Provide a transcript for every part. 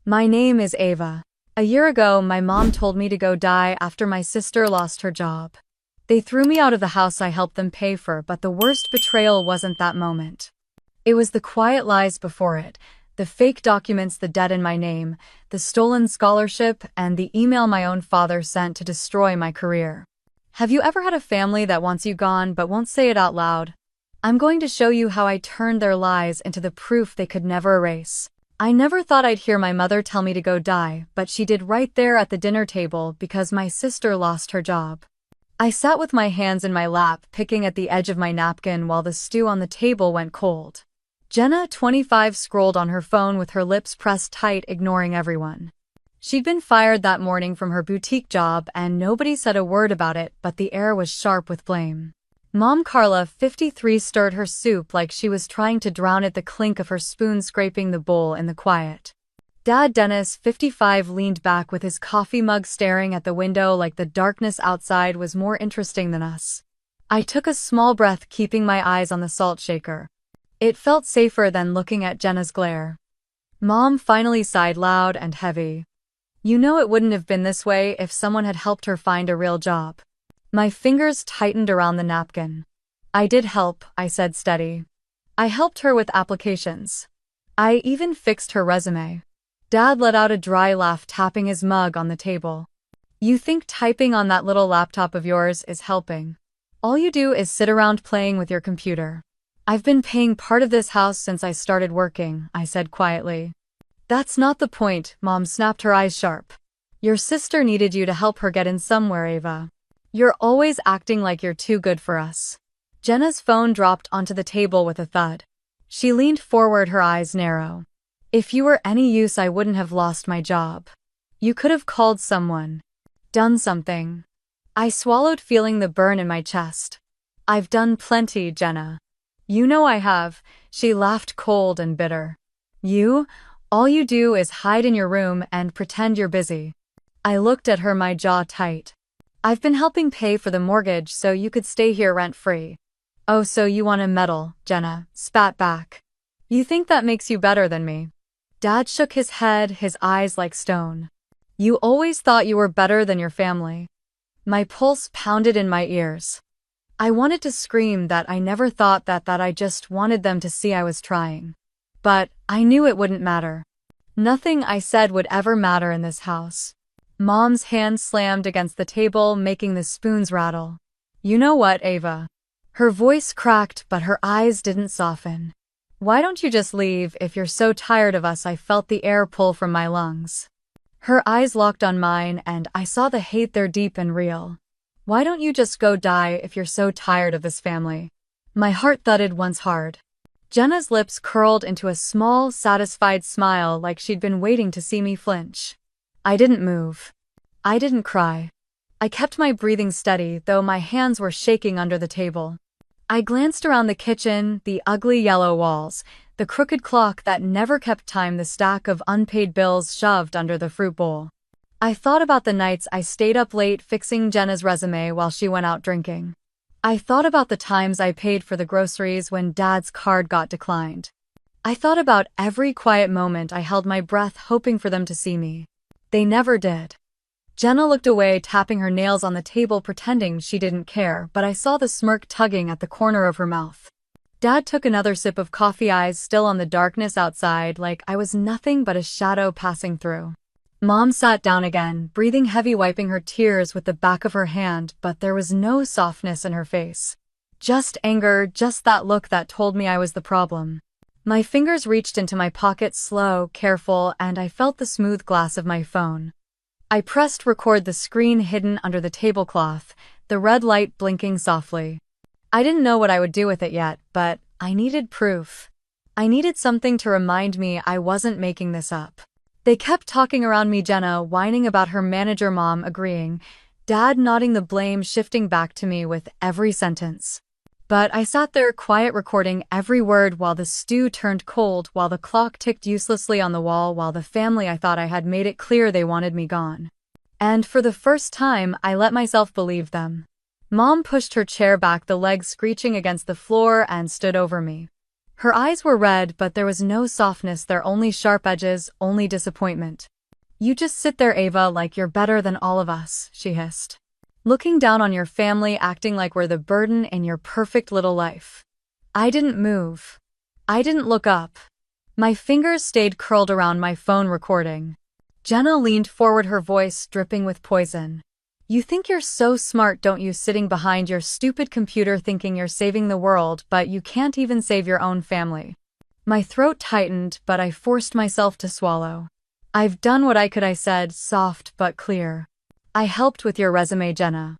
My name is Ava. A year ago, my mom told me to go die after my sister lost her job. They threw me out of the house I helped them pay for, but the worst betrayal wasn't that moment. It was the quiet lies before it, the fake documents, the debt in my name, the stolen scholarship, and the email my own father sent to destroy my career. Have you ever had a family that wants you gone but won't say it out loud? I'm going to show you how I turned their lies into the proof they could never erase. I never thought I'd hear my mother tell me to go die, but she did right there at the dinner table because my sister lost her job. I sat with my hands in my lap, picking at the edge of my napkin while the stew on the table went cold. Jenna, 25, scrolled on her phone with her lips pressed tight, ignoring everyone. She'd been fired that morning from her boutique job, and nobody said a word about it, but the air was sharp with blame. Mom Carla, 53, stirred her soup like she was trying to drown it, the clink of her spoon scraping the bowl in the quiet. Dad Dennis, 55, leaned back with his coffee mug staring at the window like the darkness outside was more interesting than us. I took a small breath, keeping my eyes on the salt shaker. It felt safer than looking at Jenna's glare. Mom finally sighed loud and heavy. You know it wouldn't have been this way if someone had helped her find a real job. My fingers tightened around the napkin. I did help, I said steady. I helped her with applications. I even fixed her resume. Dad let out a dry laugh, tapping his mug on the table. You think typing on that little laptop of yours is helping? All you do is sit around playing with your computer. I've been paying part of this house since I started working, I said quietly. That's not the point, Mom snapped, her eyes sharp. Your sister needed you to help her get in somewhere, Ava. You're always acting like you're too good for us. Jenna's phone dropped onto the table with a thud. She leaned forward, her eyes narrow. If you were any use, I wouldn't have lost my job. You could have called someone. Done something. I swallowed, feeling the burn in my chest. I've done plenty, Jenna. You know I have, she laughed, cold and bitter. You? All you do is hide in your room and pretend you're busy. I looked at her, my jaw tight. I've been helping pay for the mortgage so you could stay here rent-free. Oh, so you want to meddle, Jenna spat back. You think that makes you better than me? Dad shook his head, his eyes like stone. You always thought you were better than your family. My pulse pounded in my ears. I wanted to scream that I never thought that I just wanted them to see I was trying. But I knew it wouldn't matter. Nothing I said would ever matter in this house. Mom's hand slammed against the table, making the spoons rattle. You know what, Ava? Her voice cracked, but her eyes didn't soften. Why don't you just leave if you're so tired of us? I felt the air pull from my lungs. Her eyes locked on mine, and I saw the hate there, deep and real. Why don't you just go die if you're so tired of this family? My heart thudded once hard. Jenna's lips curled into a small, satisfied smile like she'd been waiting to see me flinch. I didn't move. I didn't cry. I kept my breathing steady, though my hands were shaking under the table. I glanced around the kitchen, the ugly yellow walls, the crooked clock that never kept time, the stack of unpaid bills shoved under the fruit bowl. I thought about the nights I stayed up late fixing Jenna's resume while she went out drinking. I thought about the times I paid for the groceries when Dad's card got declined. I thought about every quiet moment I held my breath, hoping for them to see me. They never did. Jenna looked away, tapping her nails on the table, pretending she didn't care, but I saw the smirk tugging at the corner of her mouth. Dad took another sip of coffee, eyes still on the darkness outside, like I was nothing but a shadow passing through. Mom sat down again, breathing heavy, wiping her tears with the back of her hand, but there was no softness in her face. Just anger, just that look that told me I was the problem. My fingers reached into my pocket, slow, careful, and I felt the smooth glass of my phone. I pressed record, the screen hidden under the tablecloth, the red light blinking softly. I didn't know what I would do with it yet, but I needed proof. I needed something to remind me I wasn't making this up. They kept talking around me, Jenna whining about her manager, Mom agreeing, Dad nodding, the blame shifting back to me with every sentence. But I sat there, quiet, recording every word while the stew turned cold, while the clock ticked uselessly on the wall, while the family I thought I had made it clear they wanted me gone. And for the first time, I let myself believe them. Mom pushed her chair back, the legs screeching against the floor, and stood over me. Her eyes were red, but there was no softness there, only sharp edges, only disappointment. You just sit there, Ava, like you're better than all of us, she hissed. Looking down on your family, acting like we're the burden in your perfect little life. I didn't move. I didn't look up. My fingers stayed curled around my phone recording. Jenna leaned forward, her voice dripping with poison. You think you're so smart, don't you, sitting behind your stupid computer thinking you're saving the world, but you can't even save your own family. My throat tightened, but I forced myself to swallow. I've done what I could, I said, soft but clear. I helped with your resume, Jenna.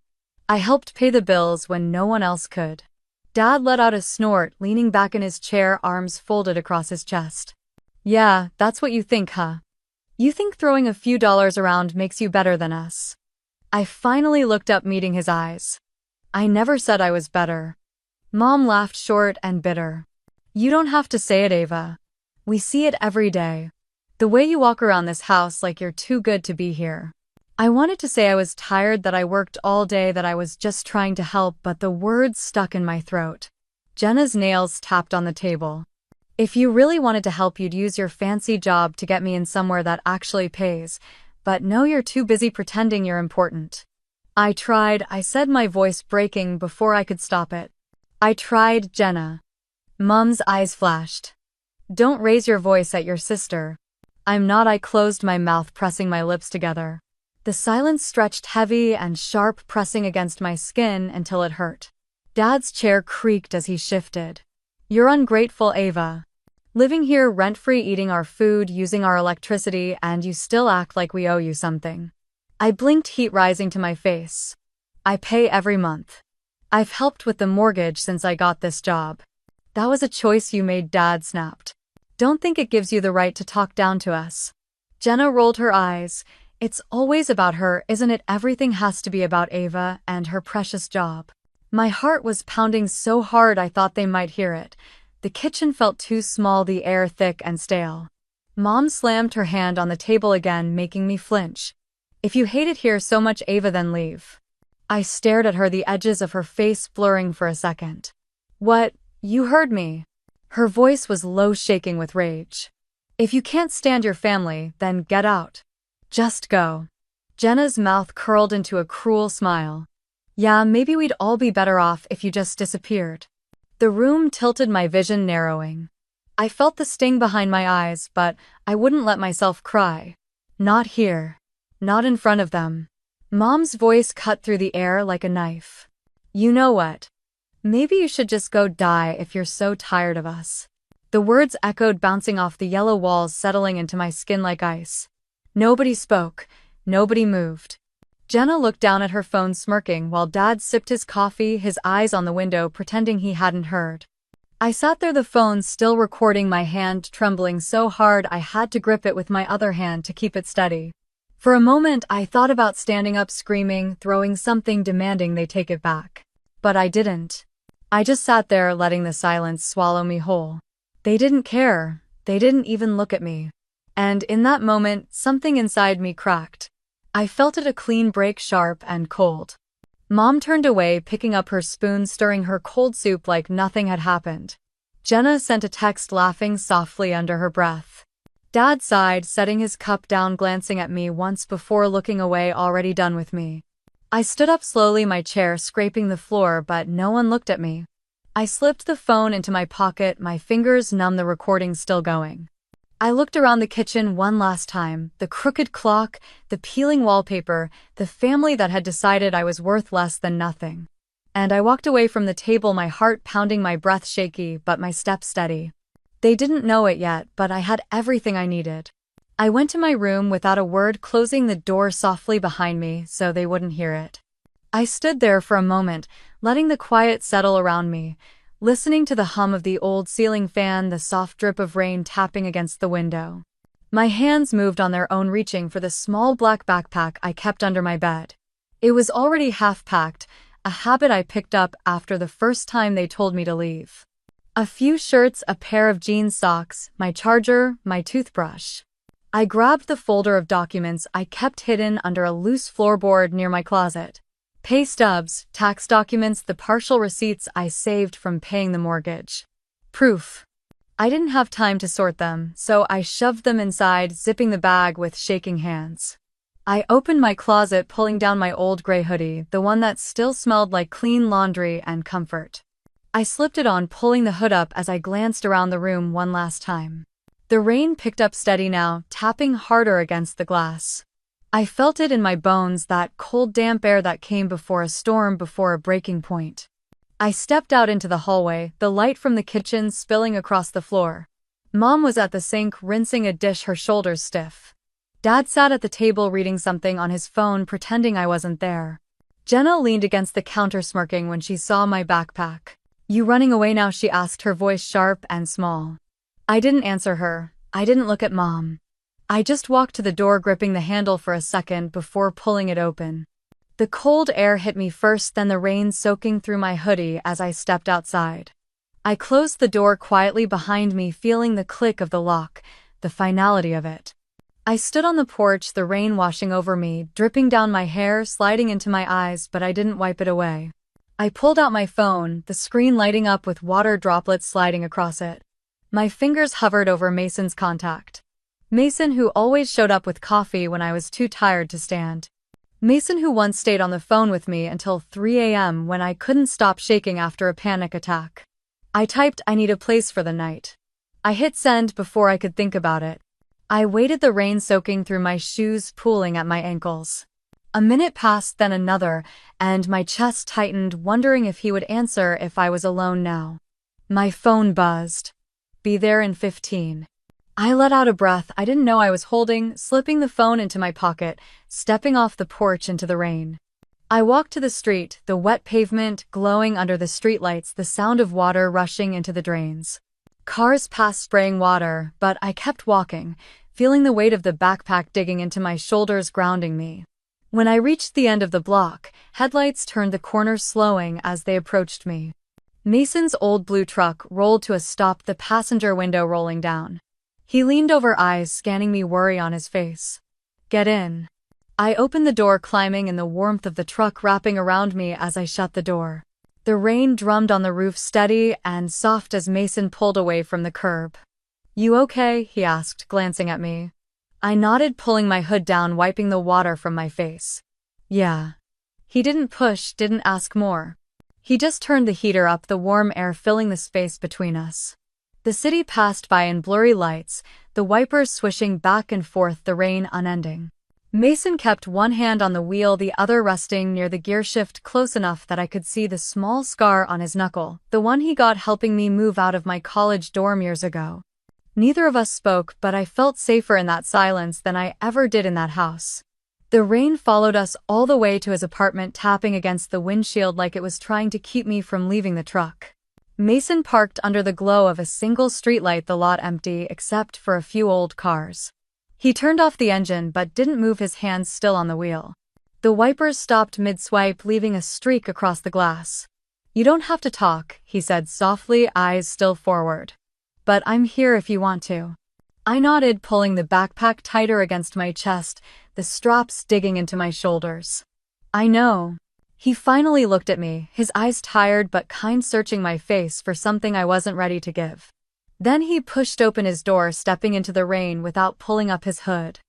I helped pay the bills when no one else could. Dad let out a snort, leaning back in his chair, arms folded across his chest. Yeah, that's what you think, huh? You think throwing a few dollars around makes you better than us. I finally looked up, meeting his eyes. I never said I was better. Mom laughed, short and bitter. You don't have to say it, Ava. We see it every day. The way you walk around this house like you're too good to be here. I wanted to say I was tired, that I worked all day, that I was just trying to help, but the words stuck in my throat. Jenna's nails tapped on the table. If you really wanted to help, you'd use your fancy job to get me in somewhere that actually pays. But no, you're too busy pretending you're important. I tried, I said, my voice breaking before I could stop it. I tried, Jenna. Mom's eyes flashed. Don't raise your voice at your sister. I'm not. I closed my mouth, pressing my lips together. The silence stretched heavy and sharp, pressing against my skin until it hurt. Dad's chair creaked as he shifted. You're ungrateful, Ava. Living here rent-free, eating our food, using our electricity, and you still act like we owe you something. I blinked, heat rising to my face. I pay every month. I've helped with the mortgage since I got this job. That was a choice you made, Dad snapped. Don't think it gives you the right to talk down to us. Jenna rolled her eyes. It's always about her, isn't it? Everything has to be about Ava and her precious job. My heart was pounding so hard I thought they might hear it. The kitchen felt too small, the air thick and stale. Mom slammed her hand on the table again, making me flinch. If you hate it here so much, Ava, then leave. I stared at her, the edges of her face blurring for a second. What? You heard me. Her voice was low, shaking with rage. If you can't stand your family, then get out. Just go. Jenna's mouth curled into a cruel smile. Yeah, maybe we'd all be better off if you just disappeared. The room tilted, my vision narrowing. I felt the sting behind my eyes, but I wouldn't let myself cry. Not here. Not in front of them. Mom's voice cut through the air like a knife. You know what? Maybe you should just go die if you're so tired of us. The words echoed, bouncing off the yellow walls, settling into my skin like ice. Nobody spoke. Nobody moved. Jenna looked down at her phone, smirking, while Dad sipped his coffee, his eyes on the window, pretending he hadn't heard. I sat there, the phone still recording, my hand trembling so hard I had to grip it with my other hand to keep it steady. For a moment, I thought about standing up, screaming, throwing something, demanding they take it back. But I didn't. I just sat there, letting the silence swallow me whole. They didn't care. They didn't even look at me. And in that moment, something inside me cracked. I felt it, a clean break, sharp and cold. Mom turned away, picking up her spoon, stirring her cold soup like nothing had happened. Jenna sent a text, laughing softly under her breath. Dad sighed, setting his cup down, glancing at me once before looking away, already done with me. I stood up slowly, my chair scraping the floor, but no one looked at me. I slipped the phone into my pocket, my fingers numb, the recording still going. I looked around the kitchen one last time, the crooked clock, the peeling wallpaper, the family that had decided I was worth less than nothing. And I walked away from the table, my heart pounding, my breath shaky, but my steps steady. They didn't know it yet, but I had everything I needed. I went to my room without a word, closing the door softly behind me so they wouldn't hear it. I stood there for a moment, letting the quiet settle around me, listening to the hum of the old ceiling fan, the soft drip of rain tapping against the window. My hands moved on their own, reaching for the small black backpack I kept under my bed. It was already half-packed, a habit I picked up after the first time they told me to leave. A few shirts, a pair of jeans, socks, my charger, my toothbrush. I grabbed the folder of documents I kept hidden under a loose floorboard near my closet. Pay stubs, tax documents, the partial receipts I saved from paying the mortgage. Proof. I didn't have time to sort them, so I shoved them inside, zipping the bag with shaking hands. I opened my closet, pulling down my old gray hoodie, the one that still smelled like clean laundry and comfort. I slipped it on, pulling the hood up as I glanced around the room one last time. The rain picked up steady now, tapping harder against the glass. I felt it in my bones, that cold, damp air that came before a storm, before a breaking point. I stepped out into the hallway, the light from the kitchen spilling across the floor. Mom was at the sink, rinsing a dish, her shoulders stiff. Dad sat at the table reading something on his phone, pretending I wasn't there. Jenna leaned against the counter, smirking when she saw my backpack. "You running away now?" she asked, her voice sharp and small. I didn't answer her. I didn't look at Mom. I just walked to the door, gripping the handle for a second before pulling it open. The cold air hit me first, then the rain soaking through my hoodie as I stepped outside. I closed the door quietly behind me, feeling the click of the lock, the finality of it. I stood on the porch, the rain washing over me, dripping down my hair, sliding into my eyes, but I didn't wipe it away. I pulled out my phone, the screen lighting up with water droplets sliding across it. My fingers hovered over Mason's contact. Mason, who always showed up with coffee when I was too tired to stand. Mason, who once stayed on the phone with me until 3 a.m. when I couldn't stop shaking after a panic attack. I typed, "I need a place for the night." I hit send before I could think about it. I waited, the rain soaking through my shoes, pooling at my ankles. A minute passed, then another, and my chest tightened, wondering if he would answer if I was alone now. My phone buzzed. "Be there in 15. I let out a breath I didn't know I was holding, slipping the phone into my pocket, stepping off the porch into the rain. I walked to the street, the wet pavement glowing under the streetlights, the sound of water rushing into the drains. Cars passed, spraying water, but I kept walking, feeling the weight of the backpack digging into my shoulders, grounding me. When I reached the end of the block, headlights turned the corner, slowing as they approached me. Mason's old blue truck rolled to a stop, the passenger window rolling down. He leaned over, eyes scanning me, worry on his face. "Get in." I opened the door, climbing in the warmth of the truck wrapping around me as I shut the door. The rain drummed on the roof, steady and soft as Mason pulled away from the curb. "You okay?" he asked, glancing at me. I nodded, pulling my hood down, wiping the water from my face. "Yeah." He didn't push, didn't ask more. He just turned the heater up, the warm air filling the space between us. The city passed by in blurry lights, the wipers swishing back and forth, the rain unending. Mason kept one hand on the wheel, the other resting near the gear shift, close enough that I could see the small scar on his knuckle, the one he got helping me move out of my college dorm years ago. Neither of us spoke, but I felt safer in that silence than I ever did in that house. The rain followed us all the way to his apartment, tapping against the windshield like it was trying to keep me from leaving the truck. Mason parked under the glow of a single streetlight, the lot empty except for a few old cars. He turned off the engine but didn't move, his hands still on the wheel. The wipers stopped mid-swipe, leaving a streak across the glass. "You don't have to talk," he said softly, eyes still forward. "But I'm here if you want to." I nodded, pulling the backpack tighter against my chest, the straps digging into my shoulders. "I know." He finally looked at me, his eyes tired but kind, searching my face for something I wasn't ready to give. Then he pushed open his door, stepping into the rain without pulling up his hood.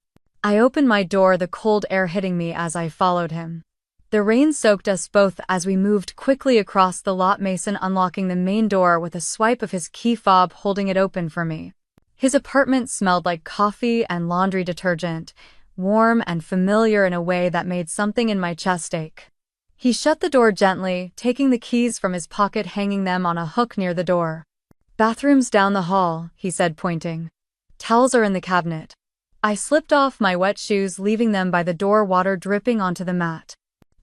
I opened my door, the cold air hitting me as I followed him. The rain soaked us both as we moved quickly across the lot, Mason unlocking the main door with a swipe of his key fob, holding it open for me. His apartment smelled like coffee and laundry detergent, warm and familiar in a way that made something in my chest ache. He shut the door gently, taking the keys from his pocket, hanging them on a hook near the door. "Bathrooms down the hall," he said, pointing. "Towels are in the cabinet." I slipped off my wet shoes, leaving them by the door, water dripping onto the mat.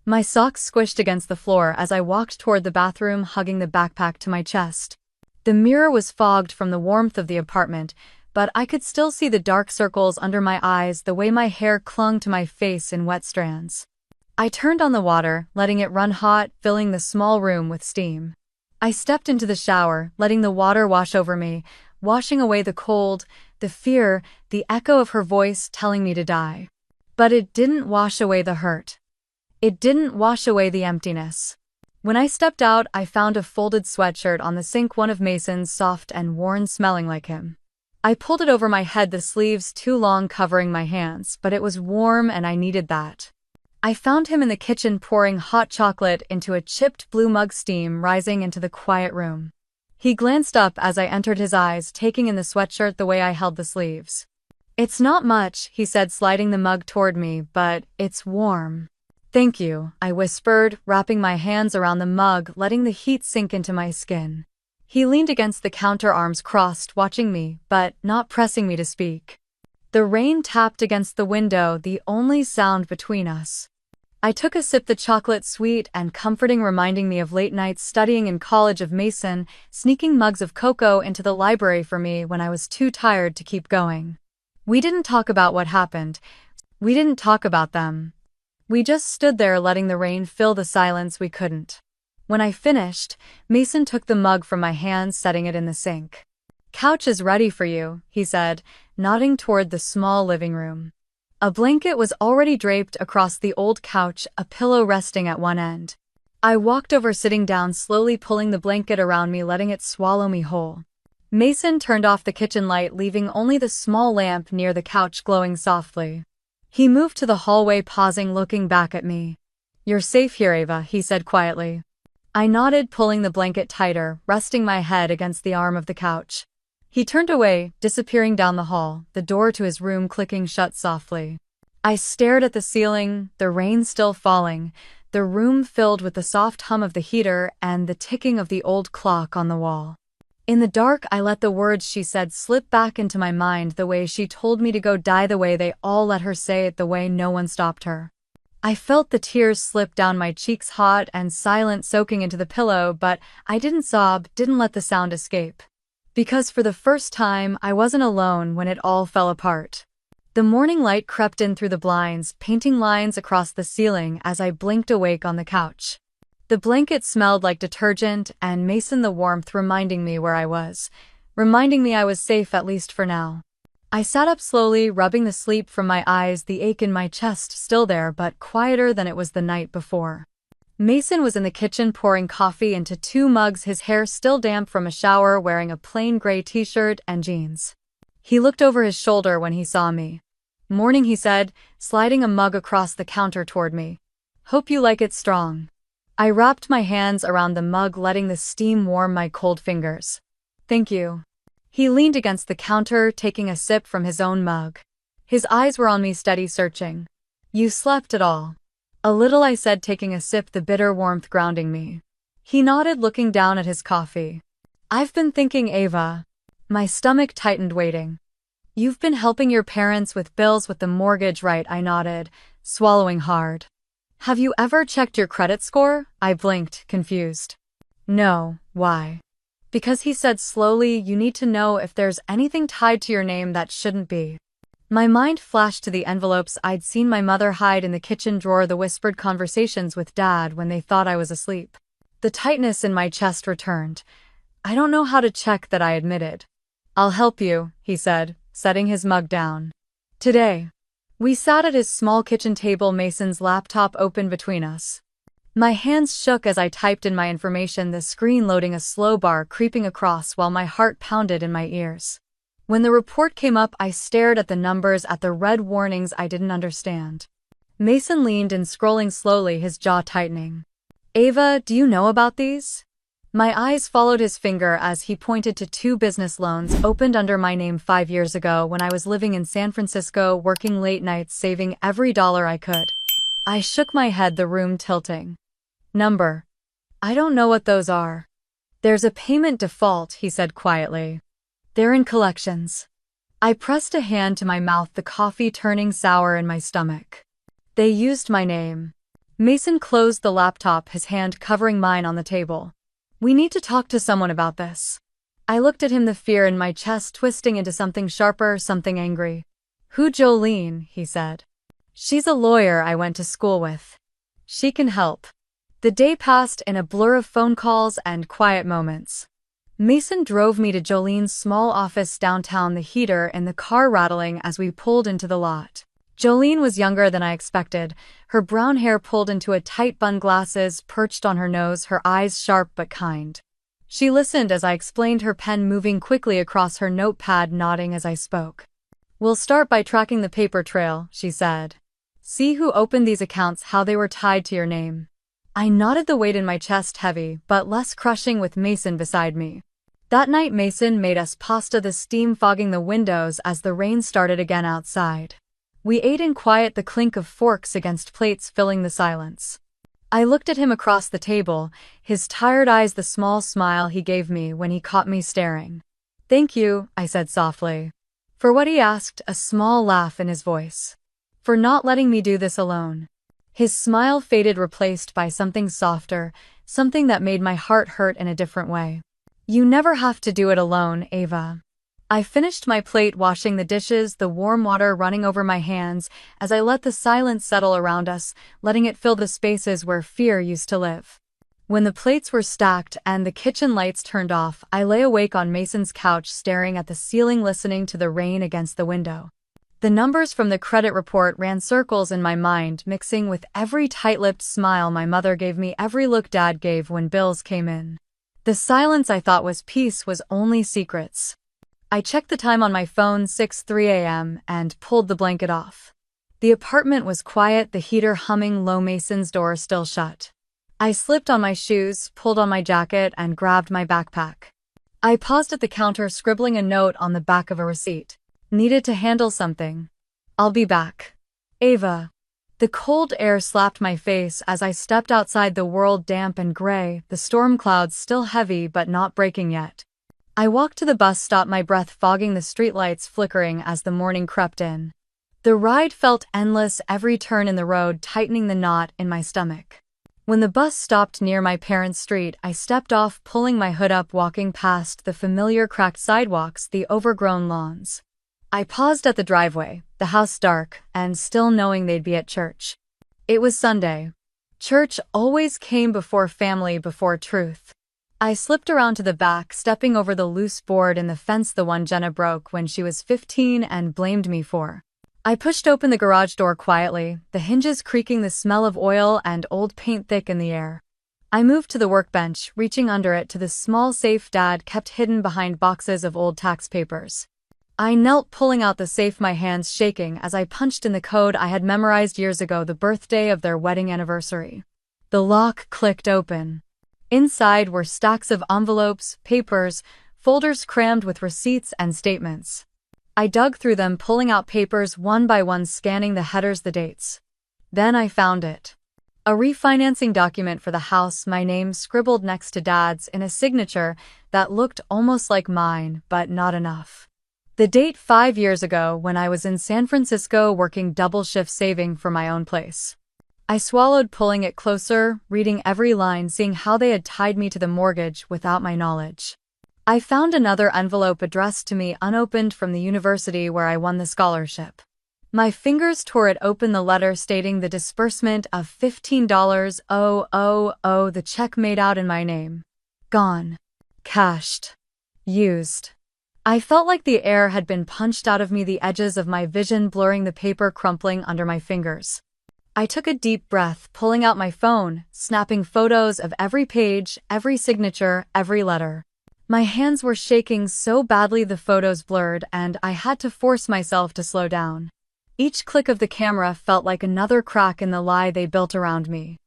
My socks squished against the floor as I walked toward the bathroom, hugging the backpack to my chest. The mirror was fogged from the warmth of the apartment, but I could still see the dark circles under my eyes, the way my hair clung to my face in wet strands. I turned on the water, letting it run hot, filling the small room with steam. I stepped into the shower, letting the water wash over me, washing away the cold, the fear, the echo of her voice telling me to die. But it didn't wash away the hurt. It didn't wash away the emptiness. When I stepped out, I found a folded sweatshirt on the sink, one of Mason's, soft and worn, smelling like him. I pulled it over my head, the sleeves too long covering my hands, but it was warm and I needed that. I found him in the kitchen pouring hot chocolate into a chipped blue mug, steam rising into the quiet room. He glanced up as I entered, his eyes taking in the sweatshirt, the way I held the sleeves. "It's not much," he said, sliding the mug toward me, "but it's warm." "Thank you," I whispered, wrapping my hands around the mug, letting the heat sink into my skin. He leaned against the counter, arms crossed, watching me, but not pressing me to speak. The rain tapped against the window, the only sound between us. I took a sip, the chocolate sweet and comforting, reminding me of late nights studying in college, of Mason sneaking mugs of cocoa into the library for me when I was too tired to keep going. We didn't talk about what happened. We didn't talk about them. We just stood there, letting the rain fill the silence. We couldn't. When I finished, Mason took the mug from my hands, setting it in the sink. "Couch is ready for you," he said, nodding toward the small living room. A blanket was already draped across the old couch, a pillow resting at one end. I walked over, sitting down, slowly pulling the blanket around me, letting it swallow me whole. Mason turned off the kitchen light, leaving only the small lamp near the couch glowing softly. He moved to the hallway, pausing, looking back at me. "You're safe here, Ava," he said quietly. I nodded, pulling the blanket tighter, resting my head against the arm of the couch. He turned away, disappearing down the hall, the door to his room clicking shut softly. I stared at the ceiling, the rain still falling, the room filled with the soft hum of the heater and the ticking of the old clock on the wall. In the dark, I let the words she said slip back into my mind, the way she told me to go die, the way they all let her say it, the way no one stopped her. I felt the tears slip down my cheeks, hot and silent, soaking into the pillow, but I didn't sob, didn't let the sound escape. Because for the first time, I wasn't alone when it all fell apart. The morning light crept in through the blinds, painting lines across the ceiling as I blinked, awake on the couch. The blanket smelled like detergent, and Mason, the warmth, reminding me where I was, reminding me I was safe, at least for now. I sat up slowly, rubbing the sleep from my eyes, the ache in my chest still there, but quieter than it was the night before. Mason was in the kitchen pouring coffee into 2 mugs, his hair still damp from a shower, wearing a plain gray t-shirt and jeans. He looked over his shoulder when he saw me. "Morning," he said, sliding a mug across the counter toward me. "Hope you like it strong." I wrapped my hands around the mug, letting the steam warm my cold fingers. "Thank you." He leaned against the counter, taking a sip from his own mug. His eyes were on me, steady, searching. "You slept at all?" "A little," I said, taking a sip, the bitter warmth grounding me. He nodded, looking down at his coffee. "I've been thinking, Ava." My stomach tightened, waiting. "You've been helping your parents with bills, with the mortgage, right?" I nodded, swallowing hard. "Have you ever checked your credit score?" I blinked, confused. "No, why?" "Because," he said slowly, "you need to know if there's anything tied to your name that shouldn't be." My mind flashed to the envelopes I'd seen my mother hide in the kitchen drawer, the whispered conversations with Dad when they thought I was asleep. The tightness in my chest returned. "I don't know how to check that," I admitted. "I'll help you," he said, setting his mug down. "Today." We sat at his small kitchen table, Mason's laptop open between us. My hands shook as I typed in my information, the screen loading, a slow bar creeping across while my heart pounded in my ears. When the report came up, I stared at the numbers, at the red warnings I didn't understand. Mason leaned in, scrolling slowly, his jaw tightening. "Ava, do you know about these?" My eyes followed his finger as he pointed to 2 business loans opened under my name 5 years ago when I was living in San Francisco, working late nights, saving every dollar I could. I shook my head, the room tilting. "Number. I don't know what those are." "There's a payment default," he said quietly. "They're in collections." I pressed a hand to my mouth, the coffee turning sour in my stomach. "They used my name." Mason closed the laptop, his hand covering mine on the table. "We need to talk to someone about this." I looked at him, the fear in my chest twisting into something sharper, something angry. "Who?" "Jolene," he said. "She's a lawyer I went to school with. She can help." The day passed in a blur of phone calls and quiet moments. Mason drove me to Jolene's small office downtown, the heater in the car rattling as we pulled into the lot. Jolene was younger than I expected, her brown hair pulled into a tight bun, glasses perched on her nose, her eyes sharp but kind. She listened as I explained, her pen moving quickly across her notepad, nodding as I spoke. "We'll start by tracking the paper trail," she said. "See who opened these accounts, how they were tied to your name." I nodded, the weight in my chest heavy, but less crushing with Mason beside me. That night Mason made us pasta, the steam fogging the windows as the rain started again outside. We ate in quiet, the clink of forks against plates filling the silence. I looked at him across the table, his tired eyes the small smile he gave me when he caught me staring. "Thank you," I said softly. "For what?" he asked, a small laugh in his voice. "For not letting me do this alone." His smile faded, replaced by something softer, something that made my heart hurt in a different way. "You never have to do it alone, Ava." I finished my plate, washing the dishes, the warm water running over my hands as I let the silence settle around us, letting it fill the spaces where fear used to live. When the plates were stacked and the kitchen lights turned off, I lay awake on Mason's couch, staring at the ceiling, listening to the rain against the window. The numbers from the credit report ran circles in my mind, mixing with every tight-lipped smile my mother gave me, every look Dad gave when bills came in. The silence I thought was peace was only secrets. I checked the time on my phone, 6:03 a.m., and pulled the blanket off. The apartment was quiet, the heater humming low, Mason's door still shut. I slipped on my shoes, pulled on my jacket, and grabbed my backpack. I paused at the counter, scribbling a note on the back of a receipt. "Needed to handle something. I'll be back. Ava." The cold air slapped my face as I stepped outside, the world damp and gray, the storm clouds still heavy but not breaking yet. I walked to the bus stop, my breath fogging, the streetlights flickering as the morning crept in. The ride felt endless, every turn in the road tightening the knot in my stomach. When the bus stopped near my parents' street, I stepped off, pulling my hood up, walking past the familiar cracked sidewalks, the overgrown lawns. I paused at the driveway, the house dark, and still knowing they'd be at church. It was Sunday. Church always came before family, before truth. I slipped around to the back, stepping over the loose board in the fence, the one Jenna broke when she was 15 and blamed me for. I pushed open the garage door quietly, the hinges creaking, the smell of oil and old paint thick in the air. I moved to the workbench, reaching under it to the small safe Dad kept hidden behind boxes of old tax papers. I knelt, pulling out the safe, my hands shaking as I punched in the code I had memorized years ago, the birthday of their wedding anniversary. The lock clicked open. Inside were stacks of envelopes, papers, folders crammed with receipts and statements. I dug through them, pulling out papers one by one, scanning the headers, the dates. Then I found it. A refinancing document for the house, my name scribbled next to Dad's in a signature that looked almost like mine, but not enough. The date, 5 years ago, when I was in San Francisco working double shifts, saving for my own place. I swallowed, pulling it closer, reading every line, seeing how they had tied me to the mortgage without my knowledge. I found another envelope addressed to me, unopened, from the university where I won the scholarship. My fingers tore it open, the letter stating the disbursement of $15. The check made out in my name. Gone. Cashed. Used. I felt like the air had been punched out of me, the edges of my vision blurring, the paper crumpling under my fingers. I took a deep breath, pulling out my phone, snapping photos of every page, every signature, every letter. My hands were shaking so badly the photos blurred, and I had to force myself to slow down. Each click of the camera felt like another crack in the lie they built around me.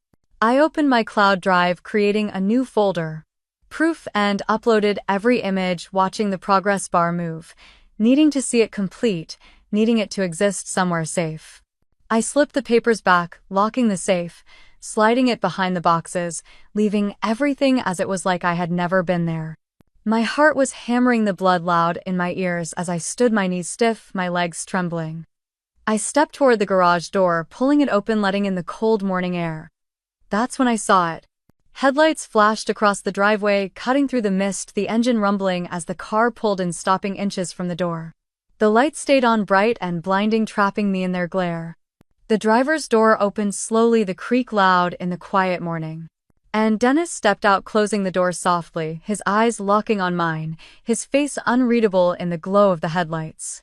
I opened my cloud drive, creating a new folder. Proof, and uploaded every image, watching the progress bar move, needing to see it complete, needing it to exist somewhere safe. I slipped the papers back, locking the safe, sliding it behind the boxes, leaving everything as it was, like I had never been there. My heart was hammering, the blood loud in my ears as I stood, my knees stiff, my legs trembling. I stepped toward the garage door, pulling it open, letting in the cold morning air. That's when I saw it. Headlights flashed across the driveway, cutting through the mist, the engine rumbling as the car pulled in, stopping inches from the door. The lights stayed on, bright and blinding, trapping me in their glare. The driver's door opened slowly, the creak loud in the quiet morning. And Dennis stepped out, closing the door softly, his eyes locking on mine, his face unreadable in the glow of the headlights.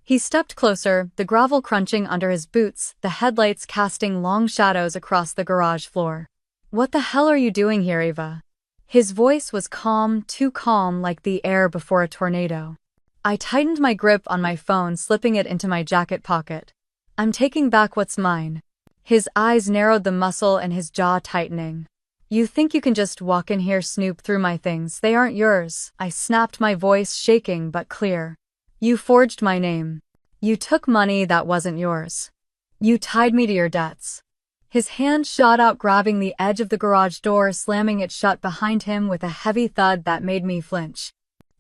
He stepped closer, the gravel crunching under his boots, the headlights casting long shadows across the garage floor. "What the hell are you doing here, Ava?" His voice was calm, too calm, like the air before a tornado. I tightened my grip on my phone, slipping it into my jacket pocket. "I'm taking back what's mine." His eyes narrowed, the muscle in his jaw tightening. "You think you can just walk in here, snoop through my things? They aren't yours," I snapped, my voice shaking but clear. "You forged my name. You took money that wasn't yours. You tied me to your debts." His hand shot out, grabbing the edge of the garage door, slamming it shut behind him with a heavy thud that made me flinch.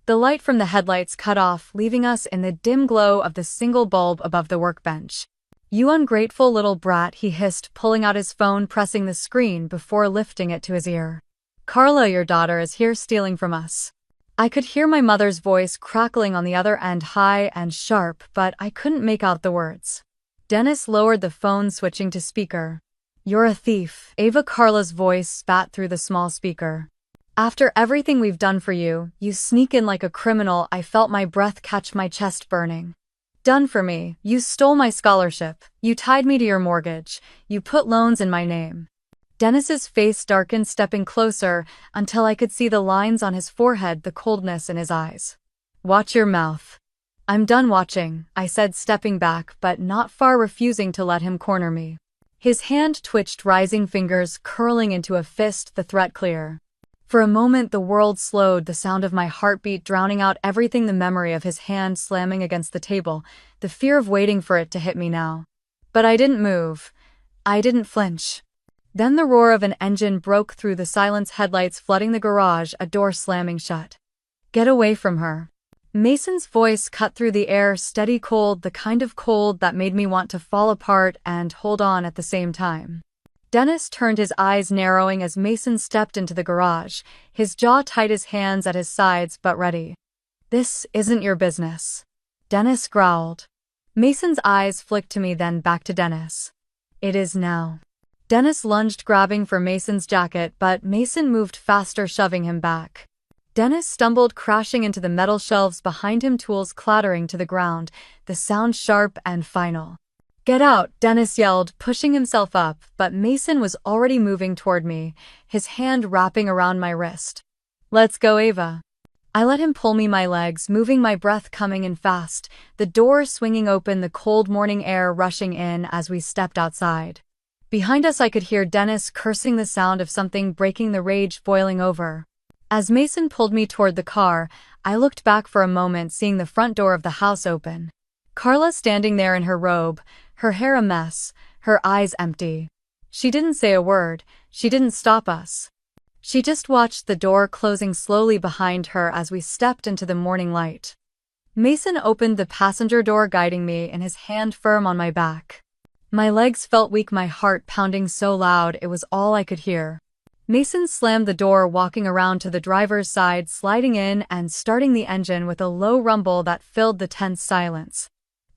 The light from the headlights cut off, leaving us in the dim glow of the single bulb above the workbench. "You ungrateful little brat," he hissed, pulling out his phone, pressing the screen before lifting it to his ear. "Carla, your daughter, is here stealing from us." I could hear my mother's voice crackling on the other end, high and sharp, but I couldn't make out the words. Dennis lowered the phone, switching to speaker. "You're a thief," Ava, Carla's voice spat through the small speaker. "After everything we've done for you, you sneak in like a criminal." I felt my breath catch, my chest burning. "Done for me? You stole my scholarship. You tied me to your mortgage. You put loans in my name." Dennis's face darkened, stepping closer until I could see the lines on his forehead, the coldness in his eyes. "Watch your mouth." "I'm done watching," I said, stepping back, but not far, refusing to let him corner me. His hand twitched, rising fingers curling into a fist, the threat clear. For a moment the world slowed, the sound of my heartbeat drowning out everything, the memory of his hand slamming against the table, the fear of waiting for it to hit me now. But I didn't move. I didn't flinch. Then the roar of an engine broke through the silence, headlights flooding the garage, a door slamming shut. "Get away from her." Mason's voice cut through the air, steady, cold, the kind of cold that made me want to fall apart and hold on at the same time. Dennis turned, his eyes narrowing as Mason stepped into the garage, his jaw tight, his hands at his sides but ready. "This isn't your business," Dennis growled. Mason's eyes flicked to me, then back to Dennis. "It is now." Dennis lunged, grabbing for Mason's jacket, but Mason moved faster, shoving him back. Dennis stumbled, crashing into the metal shelves behind him, tools clattering to the ground, the sound sharp and final. "Get out," Dennis yelled, pushing himself up, but Mason was already moving toward me, his hand wrapping around my wrist. "Let's go, Ava." I let him pull me, my legs moving, my breath coming in fast, the door swinging open, the cold morning air rushing in as we stepped outside. Behind us I could hear Dennis cursing, the sound of something breaking, the rage boiling over. As Mason pulled me toward the car, I looked back for a moment, seeing the front door of the house open. Carla standing there in her robe, her hair a mess, her eyes empty. She didn't say a word, she didn't stop us. She just watched the door closing slowly behind her as we stepped into the morning light. Mason opened the passenger door, guiding me, and his hand firm on my back. My legs felt weak, my heart pounding so loud it was all I could hear. Mason slammed the door, walking around to the driver's side, sliding in and starting the engine with a low rumble that filled the tense silence.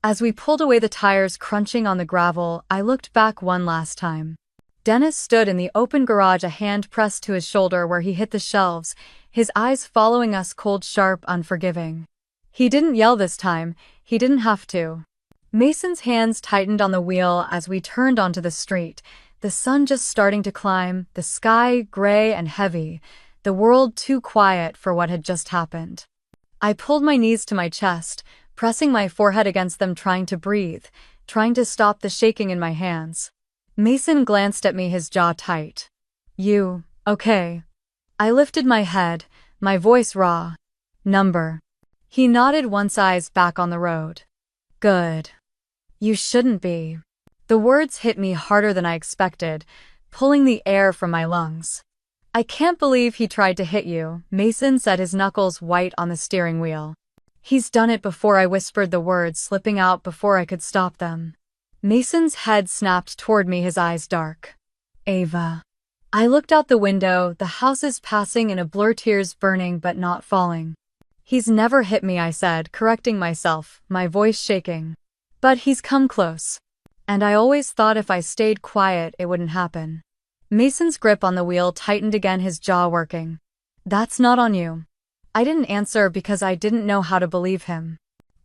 As we pulled away, the tires crunching on the gravel, I looked back one last time. Dennis stood in the open garage, a hand pressed to his shoulder where he hit the shelves, his eyes following us, cold, sharp, unforgiving. He didn't yell this time, he didn't have to. Mason's hands tightened on the wheel as we turned onto the street, the sun just starting to climb, the sky gray and heavy, the world too quiet for what had just happened. I pulled my knees to my chest, pressing my forehead against them, trying to breathe, trying to stop the shaking in my hands. Mason glanced at me, his jaw tight. "You, okay?" I lifted my head, my voice raw. "Number." He nodded, once eyes back on the road. "Good. You shouldn't be." The words hit me harder than I expected, pulling the air from my lungs. "I can't believe he tried to hit you," Mason said, his knuckles white on the steering wheel. "He's done it before," I whispered, the words slipping out before I could stop them. Mason's head snapped toward me, his eyes dark. "Ava." I looked out the window, the houses passing in a blur, tears burning but not falling. "He's never hit me," I said, correcting myself, my voice shaking. "But he's come close. And I always thought if I stayed quiet it wouldn't happen." Mason's grip on the wheel tightened again, his jaw working. "That's not on you." I didn't answer because I didn't know how to believe him.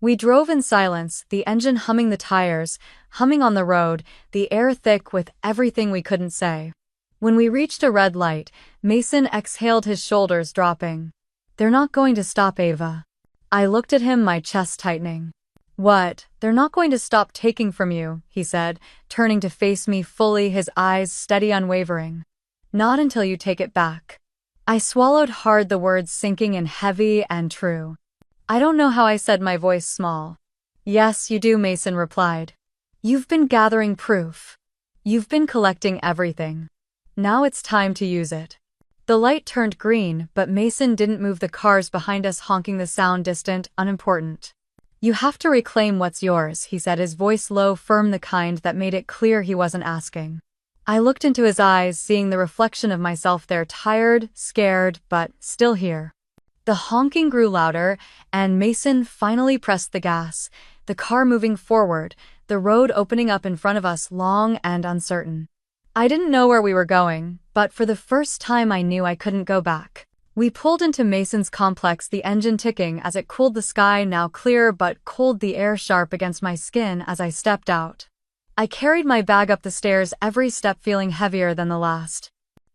We drove in silence, the engine humming, the tires humming on the road, the air thick with everything we couldn't say. When we reached a red light, Mason exhaled, his shoulders dropping. "They're not going to stop, Ava." I looked at him, my chest tightening. "What? They're not going to stop taking from you," he said, turning to face me fully, his eyes steady, unwavering. "Not until you take it back." I swallowed hard, the words sinking in heavy and true. "I don't know how," I said, my voice small. "Yes, you do," Mason replied. "You've been gathering proof. You've been collecting everything. Now it's time to use it." The light turned green, but Mason didn't move, the cars behind us honking, the sound distant, unimportant. "You have to reclaim what's yours," he said, his voice low, firm, the kind that made it clear he wasn't asking. I looked into his eyes, seeing the reflection of myself there, tired, scared, but still here. The honking grew louder, and Mason finally pressed the gas, the car moving forward, the road opening up in front of us, long and uncertain. I didn't know where we were going, but for the first time I knew I couldn't go back. We pulled into Mason's complex, the engine ticking as it cooled, the sky now clear but cold, the air sharp against my skin as I stepped out. I carried my bag up the stairs, every step feeling heavier than the last.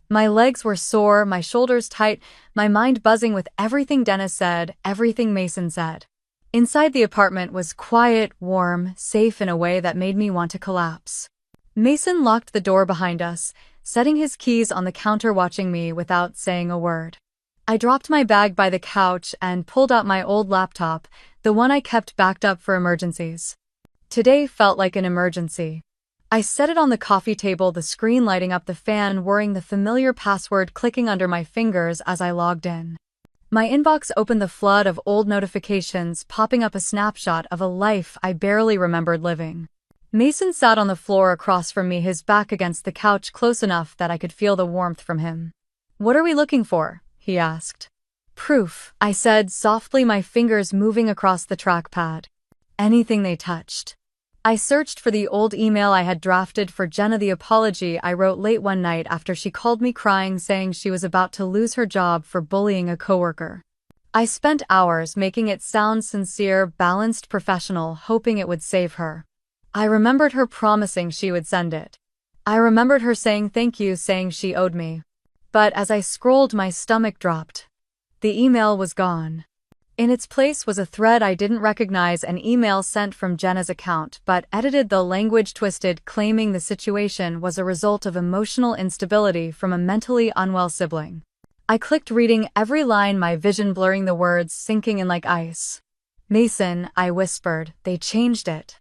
My legs were sore, my shoulders tight, my mind buzzing with everything Dennis said, everything Mason said. Inside, the apartment was quiet, warm, safe in a way that made me want to collapse. Mason locked the door behind us, setting his keys on the counter, watching me without saying a word. I dropped my bag by the couch and pulled out my old laptop, the one I kept backed up for emergencies. Today felt like an emergency. I set it on the coffee table, the screen lighting up, the fan whirring, the familiar password clicking under my fingers as I logged in. My inbox opened, the flood of old notifications popping up, a snapshot of a life I barely remembered living. Mason sat on the floor across from me, his back against the couch, close enough that I could feel the warmth from him. "What are we looking for?" he asked. "Proof," I said softly, my fingers moving across the trackpad. Anything they touched. I searched for the old email I had drafted for Jenna, the apology I wrote late one night after she called me crying, saying she was about to lose her job for bullying a coworker. I spent hours making it sound sincere, balanced, professional, hoping it would save her. I remembered her promising she would send it. I remembered her saying thank you, saying she owed me. But as I scrolled, my stomach dropped. The email was gone. In its place was a thread I didn't recognize, an email sent from Jenna's account, but edited, the language twisted, claiming the situation was a result of emotional instability from a mentally unwell sibling. I clicked, reading every line, my vision blurring, the words sinking in like ice. "Mason," I whispered, "they changed it.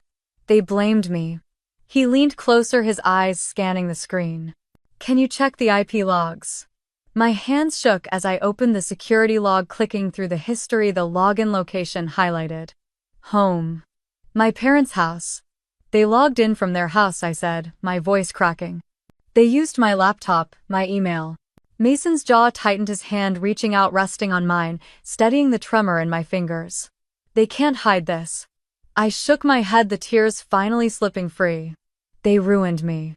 They blamed me." He leaned closer, his eyes scanning the screen. "Can you check the IP logs?" My hands shook as I opened the security log, clicking through the history, the login location highlighted. Home. My parents' house. "They logged in from their house," I said, my voice cracking. "They used my laptop, my email." Mason's jaw tightened, his hand reaching out, resting on mine, steadying the tremor in my fingers. "They can't hide this." I shook my head, the tears finally slipping free. "They ruined me.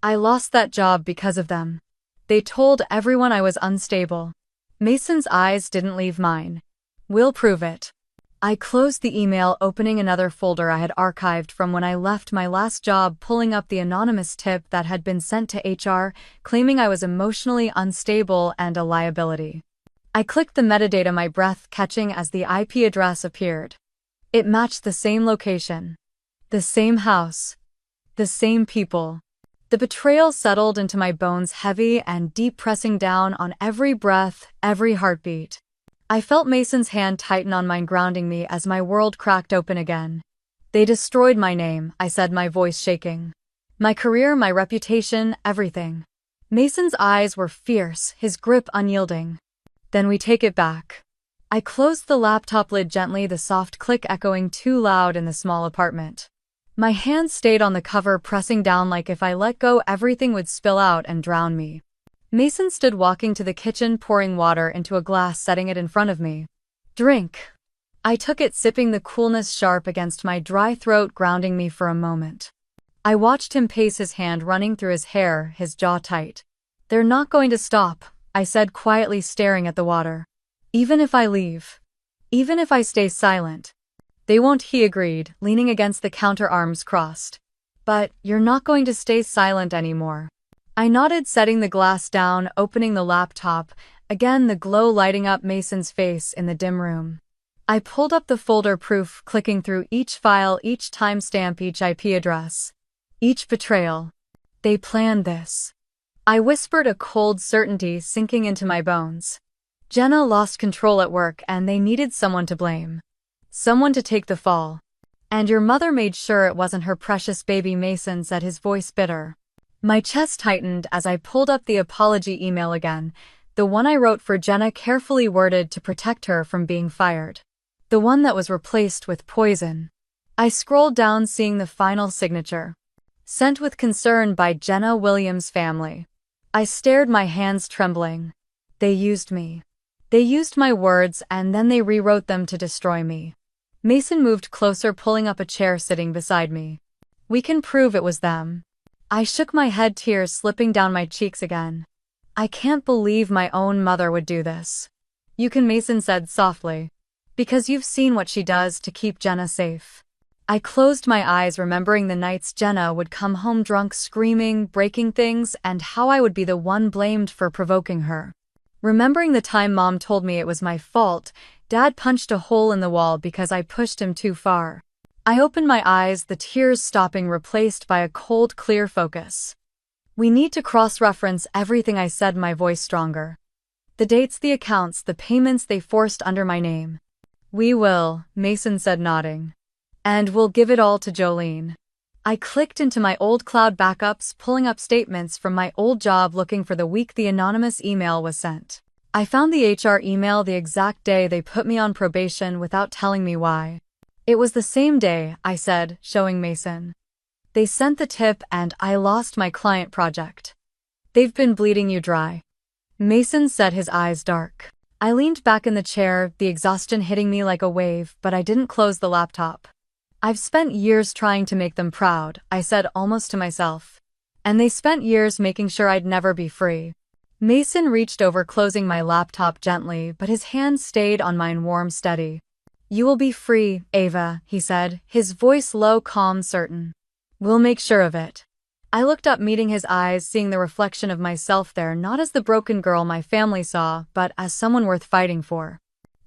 I lost that job because of them. They told everyone I was unstable." Mason's eyes didn't leave mine. "We'll prove it." I closed the email, opening another folder I had archived from when I left my last job, pulling up the anonymous tip that had been sent to HR, claiming I was emotionally unstable and a liability. I clicked the metadata, my breath catching as the IP address appeared. It matched the same location. The same house. The same people. The betrayal settled into my bones, heavy and deep, pressing down on every breath, every heartbeat. I felt Mason's hand tighten on mine, grounding me as my world cracked open again. "They destroyed my name," I said, my voice shaking. "My career, my reputation, everything." Mason's eyes were fierce, his grip unyielding. "Then we take it back." I closed the laptop lid gently, the soft click echoing too loud in the small apartment. My hands stayed on the cover, pressing down like if I let go everything would spill out and drown me. Mason stood, walking to the kitchen, pouring water into a glass, setting it in front of me. "Drink." I took it, sipping, the coolness sharp against my dry throat, grounding me for a moment. I watched him pace, his hand running through his hair, his jaw tight. "They're not going to stop," I said quietly, staring at the water. "Even if I leave. Even if I stay silent. They won't, he agreed, leaning against the counter, arms crossed. But you're not going to stay silent anymore. I nodded, setting the glass down, opening the laptop, again the glow lighting up Mason's face in the dim room. I pulled up the folder, proof, clicking through each file, each timestamp, each IP address, each betrayal. They planned this. I whispered, a cold certainty sinking into my bones. Jenna lost control at work and they needed someone to blame. Someone to take the fall. And your mother made sure it wasn't her precious baby, Mason said, his voice bitter. My chest tightened as I pulled up the apology email again, the one I wrote for Jenna, carefully worded to protect her from being fired. The one that was replaced with poison. I scrolled down, seeing the final signature. Sent with concern by Jenna Williams' family. I stared, my hands trembling. They used me. They used my words and then they rewrote them to destroy me. Mason moved closer, pulling up a chair, sitting beside me. We can prove it was them. I shook my head, tears slipping down my cheeks again. I can't believe my own mother would do this. You can, Mason said softly. Because you've seen what she does to keep Jenna safe. I closed my eyes, remembering the nights Jenna would come home drunk, screaming, breaking things, and how I would be the one blamed for provoking her. Remembering the time Mom told me it was my fault, Dad punched a hole in the wall because I pushed him too far. I opened my eyes, the tears stopping, replaced by a cold, clear focus. We need to cross-reference everything I said, my voice stronger. The dates, the accounts, the payments they forced under my name. We will, Mason said, nodding. And we'll give it all to Jolene. I clicked into my old cloud backups, pulling up statements from my old job, looking for the week the anonymous email was sent. I found the HR email the exact day they put me on probation without telling me why. It was the same day, I said, showing Mason. They sent the tip and I lost my client project. They've been bleeding you dry. Mason said, his eyes dark. I leaned back in the chair, the exhaustion hitting me like a wave, but I didn't close the laptop. I've spent years trying to make them proud, I said, almost to myself. And they spent years making sure I'd never be free. Mason reached over, closing my laptop gently, but his hand stayed on mine, warm, steady. You will be free, Ava, he said, his voice low, calm, certain. We'll make sure of it. I looked up, meeting his eyes, seeing the reflection of myself there, not as the broken girl my family saw, but as someone worth fighting for.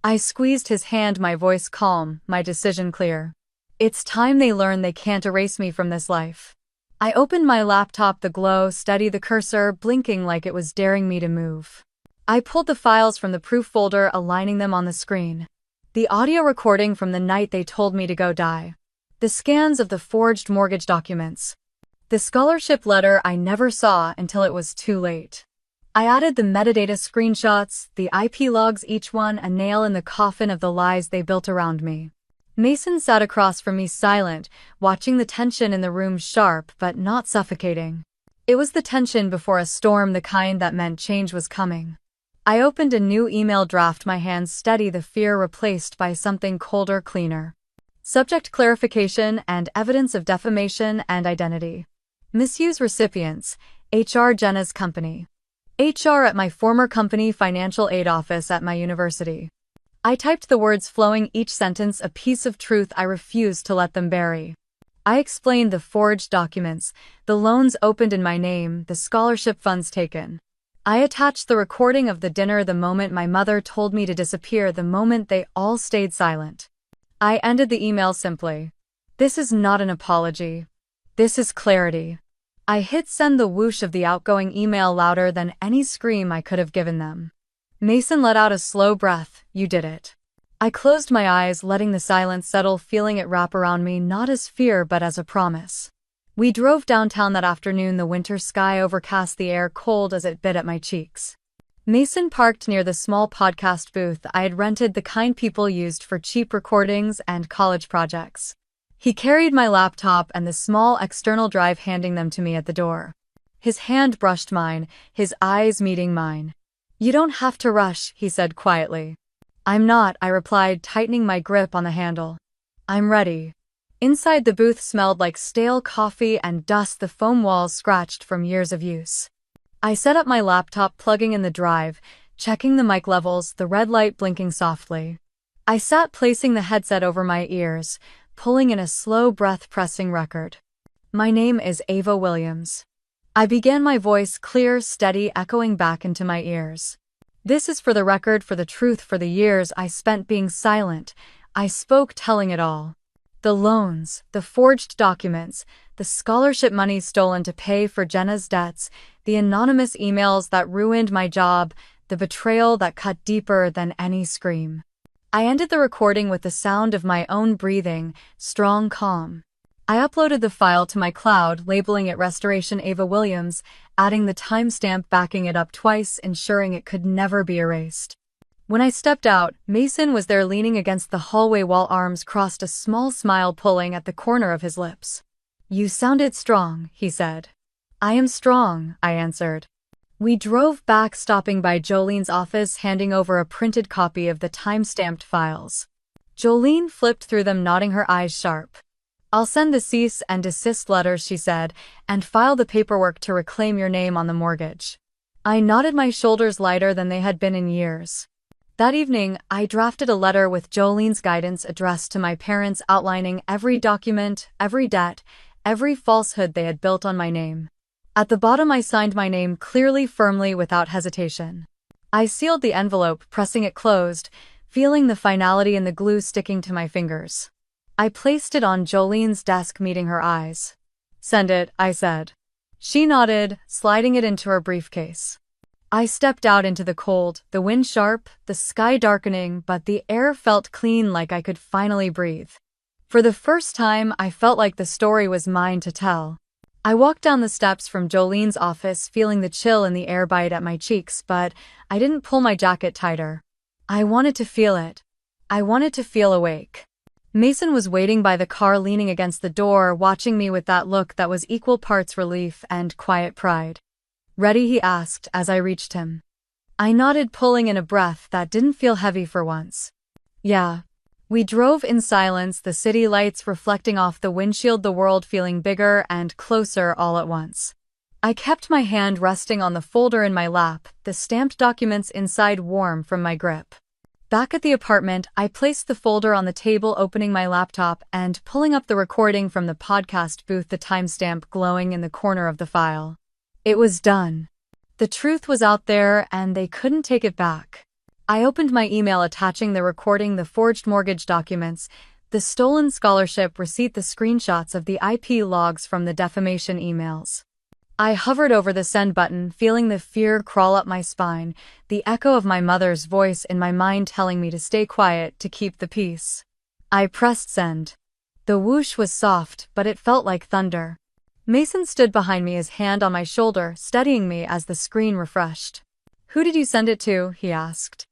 I squeezed his hand, my voice calm, my decision clear. It's time they learn they can't erase me from this life. I opened my laptop, the glow steady, the cursor blinking like it was daring me to move. I pulled the files from the proof folder, aligning them on the screen. The audio recording from the night they told me to go die. The scans of the forged mortgage documents. The scholarship letter I never saw until it was too late. I added the metadata screenshots, the IP logs, each one a nail in the coffin of the lies they built around me. Mason sat across from me, silent, watching the tension in the room, sharp but not suffocating. It was the tension before a storm, the kind that meant change was coming. I opened a new email draft, my hands steady, the fear replaced by something colder, cleaner. Subject: clarification and evidence of defamation and identity. Misuse recipients: HR Jenna's company. HR at my former company, financial aid office at my university. I typed the words flowing, each sentence a piece of truth I refused to let them bury. I explained the forged documents, the loans opened in my name, the scholarship funds taken. I attached the recording of the dinner, the moment my mother told me to disappear, the moment they all stayed silent. I ended the email simply. This is not an apology. This is clarity. I hit send, the whoosh of the outgoing email louder than any scream I could have given them. Mason let out a slow breath. You did it. I closed my eyes, letting the silence settle, feeling it wrap around me, not as fear but as a promise. We drove downtown that afternoon, the winter sky overcast, the air cold as it bit at my cheeks. Mason parked near the small podcast booth I had rented, the kind people used for cheap recordings and college projects. He carried my laptop and the small external drive, handing them to me at the door. His hand brushed mine, his eyes meeting mine. You don't have to rush, he said quietly. I'm not, I replied, tightening my grip on the handle. I'm ready. Inside, the booth smelled like stale coffee and dust, the foam walls scratched from years of use. I set up my laptop, plugging in the drive, checking the mic levels, the red light blinking softly. I sat placing the headset over my ears, pulling in a slow breath-pressing record. My name is Ava Williams. I began, my voice clear, steady, echoing back into my ears. This is for the record, for the truth, for the years I spent being silent. I spoke, telling it all. The loans, the forged documents, the scholarship money stolen to pay for Jenna's debts, the anonymous emails that ruined my job, the betrayal that cut deeper than any scream. I ended the recording with the sound of my own breathing, strong, calm. I uploaded the file to my cloud, labeling it Restoration Ava Williams, adding the timestamp, backing it up twice, ensuring it could never be erased. When I stepped out, Mason was there leaning against the hallway wall, arms crossed, a small smile pulling at the corner of his lips. "You sounded strong," he said. "I am strong," I answered. We drove back, stopping by Jolene's office, handing over a printed copy of the time-stamped files. Jolene flipped through them, nodding, her eyes sharp. "I'll send the cease and desist letters," she said, "and file the paperwork to reclaim your name on the mortgage." I nodded, my shoulders lighter than they had been in years. That evening, I drafted a letter with Jolene's guidance addressed to my parents, outlining every document, every debt, every falsehood they had built on my name. At the bottom, I signed my name clearly, firmly, without hesitation. I sealed the envelope, pressing it closed, feeling the finality and the glue sticking to my fingers. I placed it on Jolene's desk, meeting her eyes. "Send it," I said. She nodded, sliding it into her briefcase. I stepped out into the cold, the wind sharp, the sky darkening, but the air felt clean, like I could finally breathe. For the first time, I felt like the story was mine to tell. I walked down the steps from Jolene's office, feeling the chill in the air bite at my cheeks, but I didn't pull my jacket tighter. I wanted to feel it. I wanted to feel awake. Mason was waiting by the car, leaning against the door, watching me with that look that was equal parts relief and quiet pride. "Ready?" he asked as I reached him. I nodded, pulling in a breath that didn't feel heavy for once. "Yeah." We drove in silence, the city lights reflecting off the windshield, the world feeling bigger and closer all at once. I kept my hand resting on the folder in my lap, the stamped documents inside warm from my grip. Back at the apartment, I placed the folder on the table, opening my laptop and pulling up the recording from the podcast booth, the timestamp glowing in the corner of the file. It was done. The truth was out there, and they couldn't take it back. I opened my email, attaching the recording, the forged mortgage documents, the stolen scholarship receipt, the screenshots of the IP logs from the defamation emails. I hovered over the send button, feeling the fear crawl up my spine, the echo of my mother's voice in my mind telling me to stay quiet, to keep the peace. I pressed send. The whoosh was soft, but it felt like thunder. Mason stood behind me, his hand on my shoulder, steadying me as the screen refreshed. "Who did you send it to?" he asked.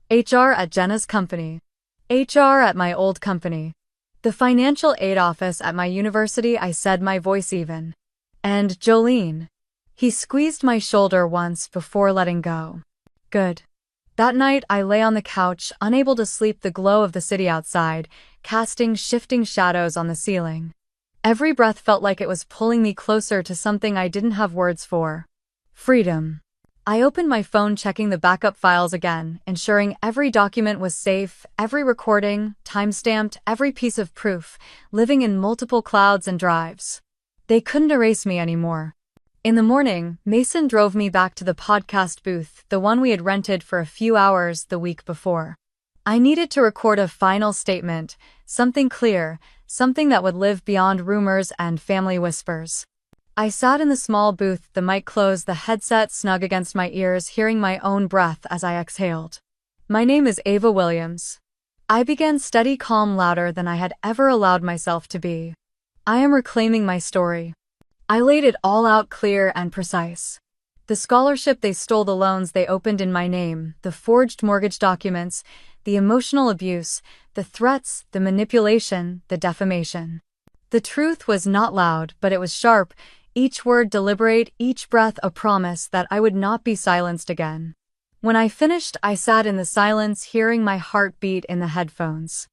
"HR at Jenna's company. HR at my old company. The financial aid office at my university," I said, my voice even. "And Jolene." He squeezed my shoulder once before letting go. "Good." That night, I lay on the couch, unable to sleep, the glow of the city outside, casting shifting shadows on the ceiling. Every breath felt like it was pulling me closer to something I didn't have words for. Freedom. I opened my phone, checking the backup files again, ensuring every document was safe, every recording, time-stamped, every piece of proof, living in multiple clouds and drives. They couldn't erase me anymore. In the morning, Mason drove me back to the podcast booth, the one we had rented for a few hours the week before. I needed to record a final statement, something clear, something that would live beyond rumors and family whispers. I sat in the small booth, the mic closed, the headset snug against my ears, hearing my own breath as I exhaled. "My name is Ava Williams." I began, steady, calm, louder than I had ever allowed myself to be. "I am reclaiming my story." I laid it all out, clear and precise. The scholarship they stole, the loans they opened in my name, the forged mortgage documents, the emotional abuse, the threats, the manipulation, the defamation. The truth was not loud, but it was sharp, each word deliberate, each breath a promise that I would not be silenced again. When I finished, I sat in the silence, hearing my heart beat in the headphones.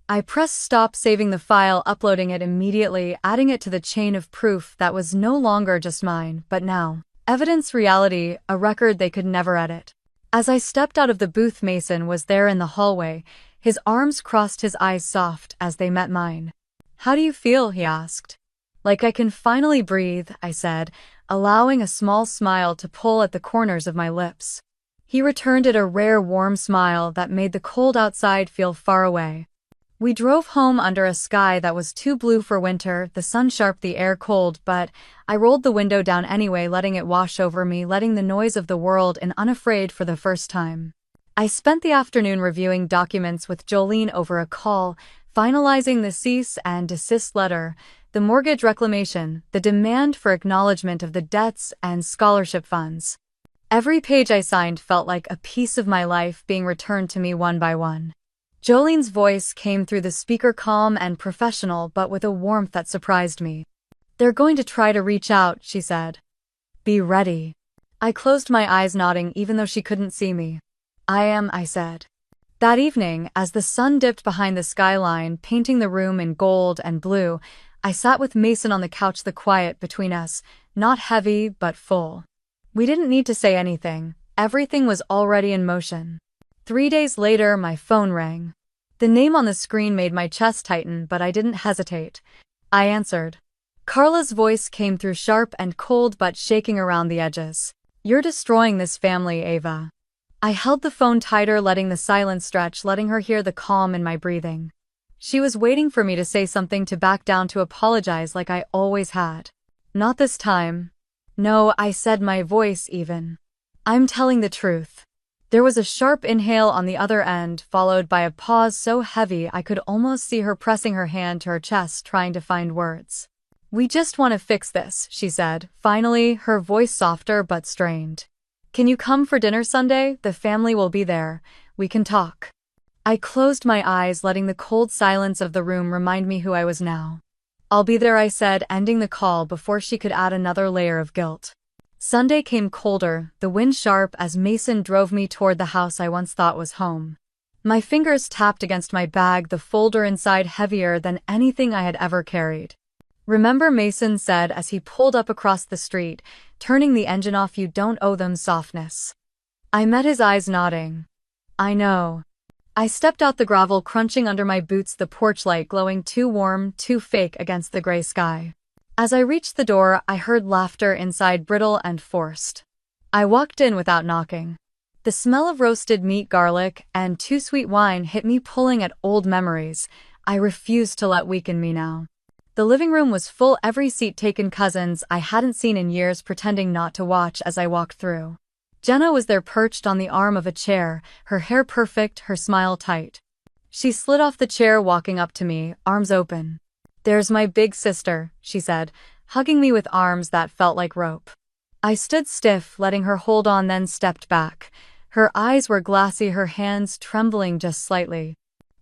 I pressed stop, saving the file, uploading it immediately, adding it to the chain of proof that was no longer just mine, but now evidence, reality, a record they could never edit. As I stepped out of the booth, Mason was there in the hallway, His arms crossed, his eyes soft as they met mine. "How do you feel?" he asked. "Like I can finally breathe," I said, allowing a small smile to pull at the corners of my lips. He returned it, a rare warm smile that made the cold outside feel far away. We drove home under a sky that was too blue for winter, the sun sharp, the air cold, but I rolled the window down anyway, letting it wash over me, letting the noise of the world in, unafraid for the first time. I spent the afternoon reviewing documents with Jolene over a call, finalizing the cease and desist letter, the mortgage reclamation, the demand for acknowledgement of the debts and scholarship funds. Every page I signed felt like a piece of my life being returned to me one by one. Jolene's voice came through the speaker, calm and professional, but with a warmth that surprised me. "They're going to try to reach out," she said. "Be ready." I closed my eyes, nodding even though she couldn't see me. I said. That evening, as the sun dipped behind the skyline, painting the room in gold and blue, I sat with Mason on the couch, the quiet between us, not heavy but full. We didn't need to say anything. Everything was already in motion. 3 days later, my phone rang. The name on the screen made my chest tighten, but I didn't hesitate. I answered. Carla's voice came through, sharp and cold but shaking around the edges. "You're destroying this family, Ava." I held the phone tighter, letting the silence stretch, letting her hear the calm in my breathing. She was waiting for me to say something, to back down, to apologize like I always had. "Not this time." "No," I said, my voice even. "I'm telling the truth." There was a sharp inhale on the other end, followed by a pause so heavy I could almost see her pressing her hand to her chest, trying to find words. "We just want to fix this," she said, finally, her voice softer but strained. "Can you come for dinner Sunday? The family will be there. We can talk." I closed my eyes, letting the cold silence of the room remind me who I was now. "I'll be there," I said, ending the call before she could add another layer of guilt. Sunday came colder, the wind sharp, as Mason drove me toward the house I once thought was home. My fingers tapped against my bag, the folder inside heavier than anything I had ever carried. "Remember," Mason said as he pulled up across the street, turning the engine off, "you don't owe them softness." I met his eyes, nodding. "I know." I stepped out, the gravel crunching under my boots, the porch light glowing too warm, too fake against the gray sky. As I reached the door, I heard laughter inside, brittle and forced. I walked in without knocking. The smell of roasted meat, garlic, and too sweet wine hit me, pulling at old memories I refused to let weaken me now. The living room was full, every seat taken, cousins I hadn't seen in years pretending not to watch as I walked through. Jenna was there, perched on the arm of a chair, her hair perfect, her smile tight. She slid off the chair, walking up to me, arms open. "There's my big sister," she said, hugging me with arms that felt like rope. I stood stiff, letting her hold on, then stepped back. Her eyes were glassy, her hands trembling just slightly.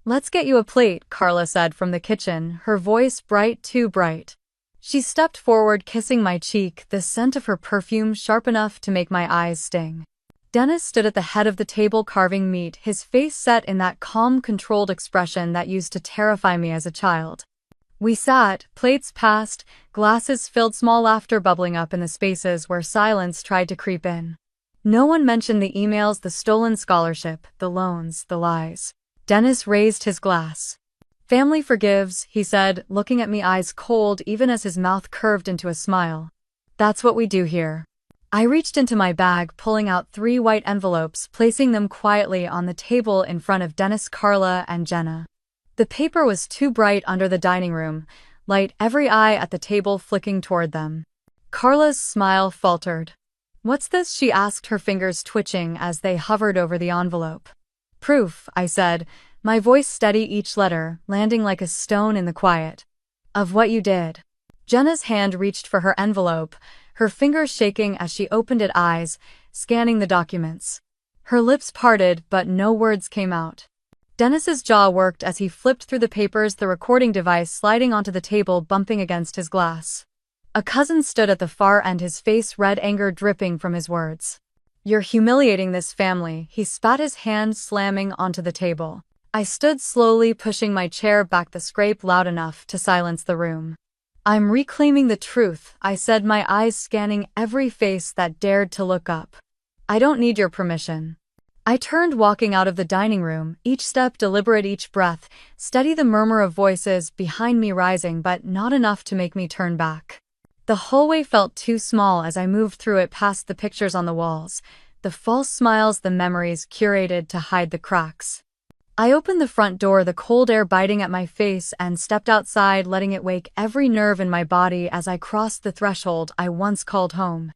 "Let's get you a plate," Carla said from the kitchen, her voice bright, too bright. She stepped forward, kissing my cheek, the scent of her perfume sharp enough to make my eyes sting. Dennis stood at the head of the table, carving meat, his face set in that calm, controlled expression that used to terrify me as a child. We sat, plates passed, glasses filled, small laughter bubbling up in the spaces where silence tried to creep in. No one mentioned the emails, the stolen scholarship, the loans, the lies. Dennis raised his glass. "Family forgives," he said, looking at me, eyes cold even as his mouth curved into a smile. "That's what we do here." I reached into my bag, pulling out 3 white envelopes, placing them quietly on the table in front of Dennis, Carla, and Jenna. The paper was too bright under the dining room light, every eye at the table flicking toward them. Carla's smile faltered. "What's this?" she asked, her fingers twitching as they hovered over the envelope. "Proof," I said, my voice steady, each letter landing like a stone in the quiet. "Of what you did." Jenna's hand reached for her envelope, her fingers shaking as she opened it, eyes scanning the documents. Her lips parted, but no words came out. Dennis's jaw worked as he flipped through the papers, the recording device sliding onto the table, bumping against his glass. A cousin stood at the far end, his face red, anger dripping from his words. "You're humiliating this family," he spat, his hand slamming onto the table. I stood slowly, pushing my chair back, the scrape loud enough to silence the room. "I'm reclaiming the truth," I said, my eyes scanning every face that dared to look up. "I don't need your permission." I turned, walking out of the dining room, each step deliberate, each breath steady, the murmur of voices behind me rising, but not enough to make me turn back. The hallway felt too small as I moved through it, past the pictures on the walls, the false smiles, the memories curated to hide the cracks. I opened the front door, the cold air biting at my face, and stepped outside, letting it wake every nerve in my body as I crossed the threshold I once called home.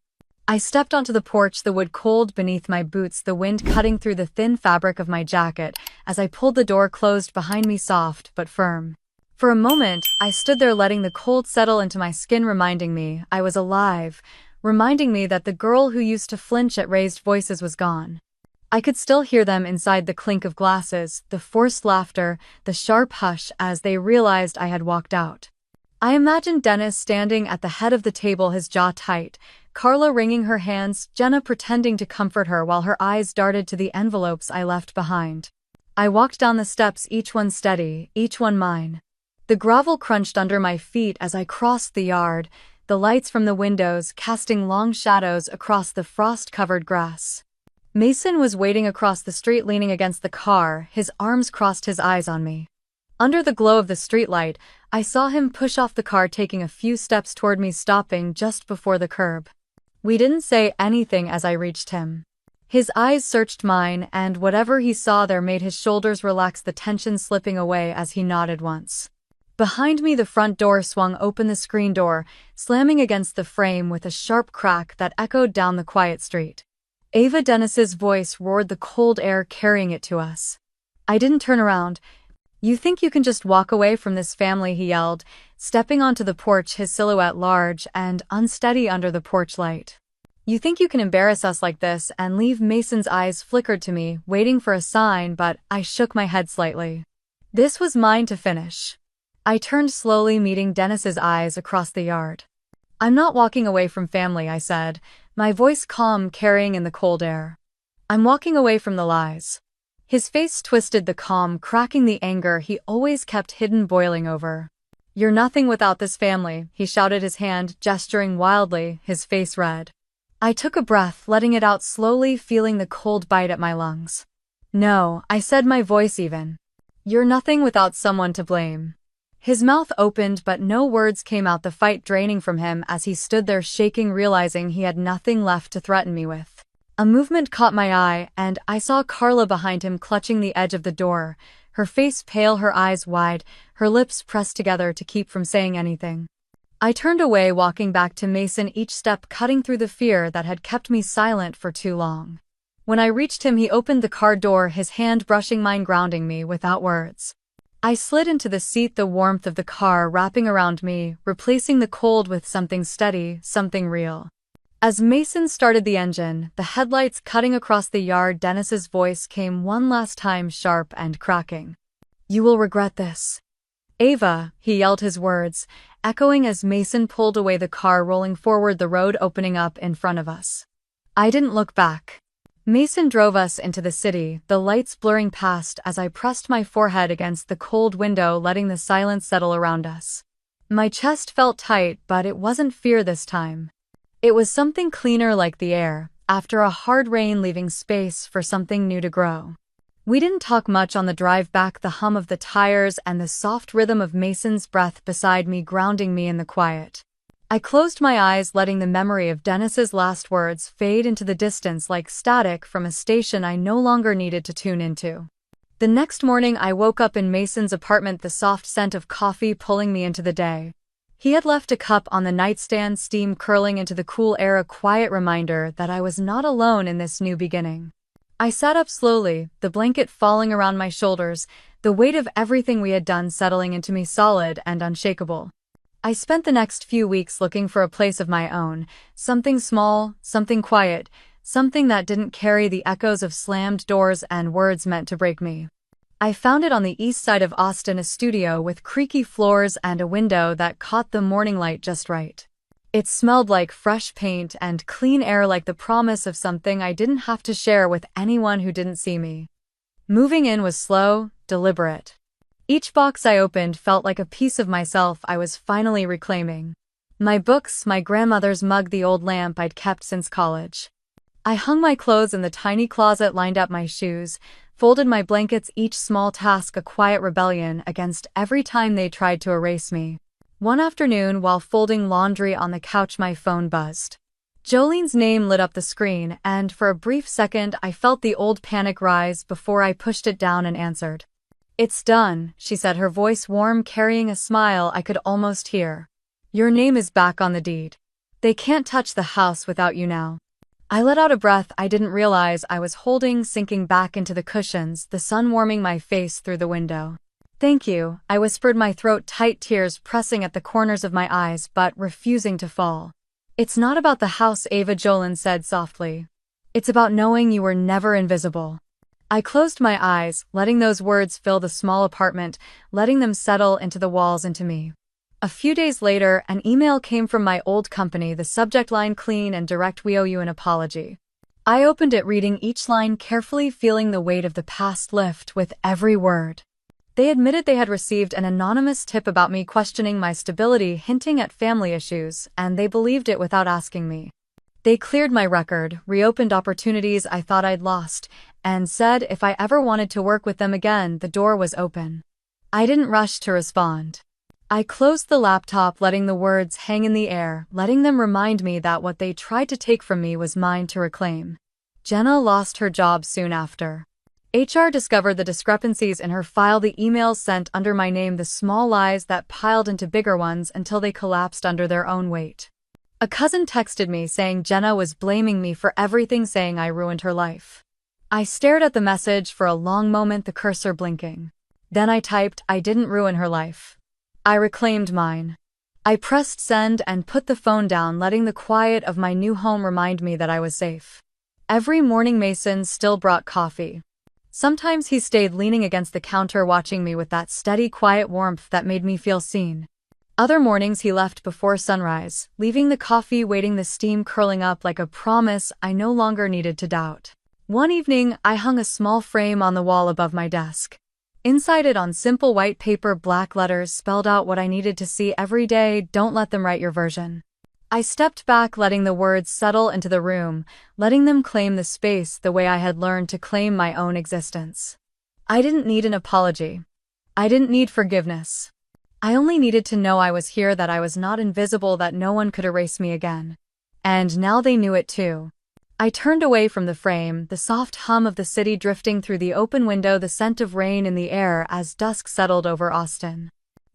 I stepped onto the porch, the wood cold beneath my boots, the wind cutting through the thin fabric of my jacket as I pulled the door closed behind me, soft but firm. For a moment, I stood there, letting the cold settle into my skin, reminding me I was alive, reminding me that the girl who used to flinch at raised voices was gone. I could still hear them inside, the clink of glasses, the forced laughter, the sharp hush as they realized I had walked out. I imagined Dennis standing at the head of the table, his jaw tight, Carla wringing her hands, Jenna pretending to comfort her while her eyes darted to the envelopes I left behind. I walked down the steps, each one steady, each one mine. The gravel crunched under my feet as I crossed the yard, the lights from the windows casting long shadows across the frost-covered grass. Mason was waiting across the street, leaning against the car, his arms crossed, his eyes on me. Under the glow of the streetlight, I saw him push off the car, taking a few steps toward me, stopping just before the curb. We didn't say anything as I reached him. His eyes searched mine, and whatever he saw there made his shoulders relax, the tension slipping away as he nodded once. Behind me, the front door swung open, the screen door slamming against the frame with a sharp crack that echoed down the quiet street. Ava Dennis's voice roared, the cold air carrying it to us. I didn't turn around. "You think you can just walk away from this family?" he yelled, stepping onto the porch, his silhouette large and unsteady under the porch light. "You think you can embarrass us like this and leave?" Mason's eyes flickered to me, waiting for a sign, but I shook my head slightly. This was mine to finish. I turned slowly, meeting Dennis's eyes across the yard. "I'm not walking away from family," I said, my voice calm, carrying in the cold air. "I'm walking away from the lies." His face twisted, the calm cracking the anger he always kept hidden, boiling over. "You're nothing without this family," he shouted, his hand gesturing wildly, his face red. I took a breath, letting it out slowly, feeling the cold bite at my lungs. "No," I said, my voice even. "You're nothing without someone to blame." His mouth opened, but no words came out, the fight draining from him as he stood there shaking, realizing he had nothing left to threaten me with. A movement caught my eye, and I saw Carla behind him, clutching the edge of the door, her face pale, her eyes wide, her lips pressed together to keep from saying anything. I turned away, walking back to Mason, each step cutting through the fear that had kept me silent for too long. When I reached him, he opened the car door, his hand brushing mine, grounding me without words. I slid into the seat, the warmth of the car wrapping around me, replacing the cold with something steady, something real. As Mason started the engine, the headlights cutting across the yard, Dennis's voice came one last time, sharp and cracking. "You will regret this." "Ava," he yelled, his words echoing as Mason pulled away, the car rolling forward, the road opening up in front of us. I didn't look back. Mason drove us into the city, the lights blurring past as I pressed my forehead against the cold window, letting the silence settle around us. My chest felt tight, but it wasn't fear this time. It was something cleaner, like the air after a hard rain, leaving space for something new to grow. We didn't talk much on the drive back, the hum of the tires and the soft rhythm of Mason's breath beside me grounding me in the quiet. I closed my eyes, letting the memory of Dennis's last words fade into the distance like static from a station I no longer needed to tune into. The next morning, I woke up in Mason's apartment, the soft scent of coffee pulling me into the day. He had left a cup on the nightstand, steam curling into the cool air, a quiet reminder that I was not alone in this new beginning. I sat up slowly, the blanket falling around my shoulders, the weight of everything we had done settling into me solid and unshakable. I spent the next few weeks looking for a place of my own, something small, something quiet, something that didn't carry the echoes of slammed doors and words meant to break me. I found it on the east side of Austin, a studio with creaky floors and a window that caught the morning light just right. It smelled like fresh paint and clean air, like the promise of something I didn't have to share with anyone who didn't see me. Moving in was slow, deliberate. Each box I opened felt like a piece of myself I was finally reclaiming. My books, my grandmother's mug, the old lamp I'd kept since college. I hung my clothes in the tiny closet, lined up my shoes, folded my blankets, each small task a quiet rebellion against every time they tried to erase me. One afternoon, while folding laundry on the couch, my phone buzzed. Jolene's name lit up the screen, and for a brief second I felt the old panic rise before I pushed it down and answered. "It's done," she said, her voice warm, carrying a smile I could almost hear. "Your name is back on the deed. They can't touch the house without you now." I let out a breath I didn't realize I was holding, sinking back into the cushions, the sun warming my face through the window. "Thank you," I whispered, my throat tight, tears pressing at the corners of my eyes but refusing to fall. "It's not about the house, Ava," Jolene said softly. "It's about knowing you were never invisible." I closed my eyes, letting those words fill the small apartment, letting them settle into the walls, into me. A few days later, an email came from my old company, the subject line clean and direct: "We owe you an apology." I opened it, reading each line carefully, feeling the weight of the past lift with every word. They admitted they had received an anonymous tip about me, questioning my stability, hinting at family issues, and they believed it without asking me. They cleared my record, reopened opportunities I thought I'd lost, and said if I ever wanted to work with them again, the door was open. I didn't rush to respond. I closed the laptop, letting the words hang in the air, letting them remind me that what they tried to take from me was mine to reclaim. Jenna lost her job soon after. HR discovered the discrepancies in her file, the emails sent under my name, the small lies that piled into bigger ones until they collapsed under their own weight. A cousin texted me saying Jenna was blaming me for everything, saying I ruined her life. I stared at the message for a long moment, the cursor blinking. Then I typed, "I didn't ruin her life. I reclaimed mine." I pressed send and put the phone down, letting the quiet of my new home remind me that I was safe. Every morning Mason still brought coffee. Sometimes he stayed leaning against the counter, watching me with that steady, quiet warmth that made me feel seen. Other mornings he left before sunrise, leaving the coffee waiting, the steam curling up like a promise I no longer needed to doubt. One evening, I hung a small frame on the wall above my desk. Inside it, on simple white paper, black letters spelled out what I needed to see every day: "Don't let them write your version." I stepped back, letting the words settle into the room, letting them claim the space the way I had learned to claim my own existence. I didn't need an apology. I didn't need forgiveness. I only needed to know I was here, that I was not invisible, that no one could erase me again. And now they knew it too. I turned away from the frame, the soft hum of the city drifting through the open window, the scent of rain in the air as dusk settled over Austin.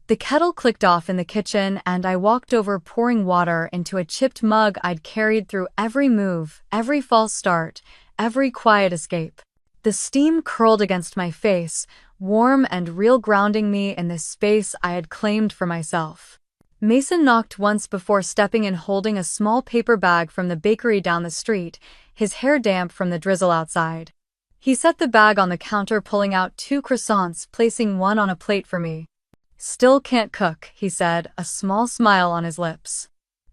The kettle clicked off in the kitchen, and I walked over, pouring water into a chipped mug I'd carried through every move, every false start, every quiet escape. The steam curled against my face, warm and real, grounding me in this space I had claimed for myself. Mason knocked once before stepping in, holding a small paper bag from the bakery down the street, his hair damp from the drizzle outside. He set the bag on the counter, pulling out 2 croissants, placing one on a plate for me. "Still can't cook," he said, a small smile on his lips.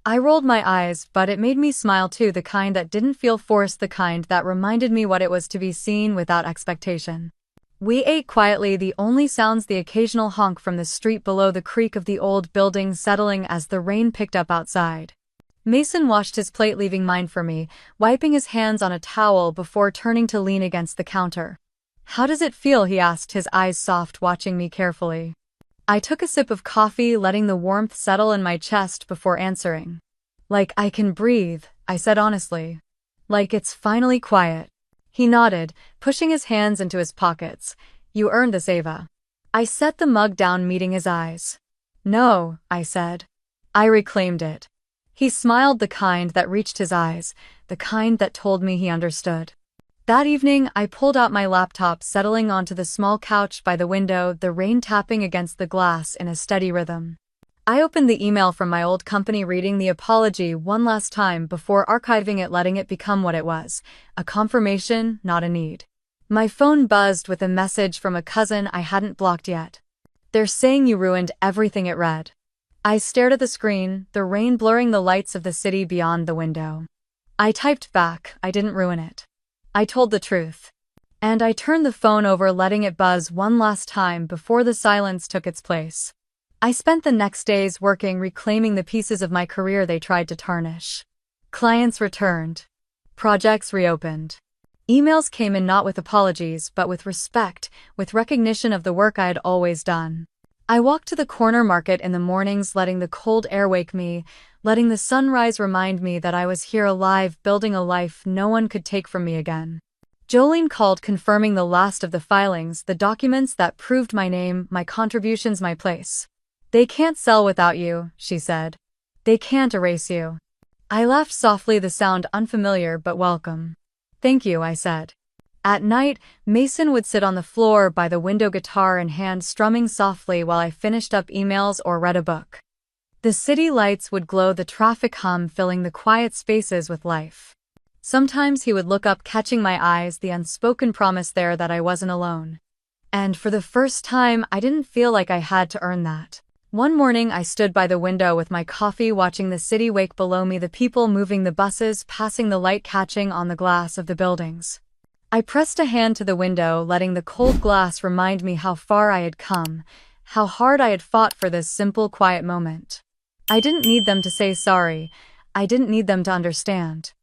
I rolled my eyes, but it made me smile too, the kind that didn't feel forced, the kind that reminded me what it was to be seen without expectation. We ate quietly, the only sounds the occasional honk from the street below, the creak of the old building settling as the rain picked up outside. Mason washed his plate, leaving mine for me, wiping his hands on a towel before turning to lean against the counter. "How does it feel?" he asked, his eyes soft, watching me carefully. I took a sip of coffee, letting the warmth settle in my chest before answering. "Like I can breathe," I said honestly. "Like it's finally quiet." He nodded, pushing his hands into his pockets. "You earned this, Ava." I set the mug down, meeting his eyes. "No," I said. "I reclaimed it." He smiled, the kind that reached his eyes, the kind that told me he understood. That evening, I pulled out my laptop, settling onto the small couch by the window, the rain tapping against the glass in a steady rhythm. I opened the email from my old company, reading the apology one last time before archiving it, letting it become what it was: a confirmation, not a need. My phone buzzed with a message from a cousin I hadn't blocked yet. "They're saying you ruined everything," it read. I stared at the screen, the rain blurring the lights of the city beyond the window. I typed back, "I didn't ruin it. I told the truth." And I turned the phone over, letting it buzz one last time before the silence took its place. I spent the next days working, reclaiming the pieces of my career they tried to tarnish. Clients returned. Projects reopened. Emails came in not with apologies, but with respect, with recognition of the work I had always done. I walked to the corner market in the mornings, letting the cold air wake me, letting the sunrise remind me that I was here alive, building a life no one could take from me again. Jolene called, confirming the last of the filings, the documents that proved my name, my contributions, my place. "They can't sell without you," she said. "They can't erase you." I laughed softly, the sound unfamiliar but welcome. "Thank you," I said. At night, Mason would sit on the floor by the window, guitar in hand, strumming softly while I finished up emails or read a book. The city lights would glow, the traffic hum, filling the quiet spaces with life. Sometimes he would look up, catching my eyes, the unspoken promise there that I wasn't alone. And for the first time, I didn't feel like I had to earn that. One morning, I stood by the window with my coffee, watching the city wake below me, the people moving, the buses passing, the light catching on the glass of the buildings. I pressed a hand to the window, letting the cold glass remind me how far I had come, how hard I had fought for this simple, quiet moment. I didn't need them to say sorry. I didn't need them to understand.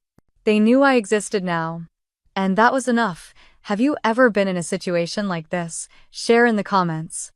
They knew I existed now. And that was enough. Have you ever been in a situation like this? Share in the comments.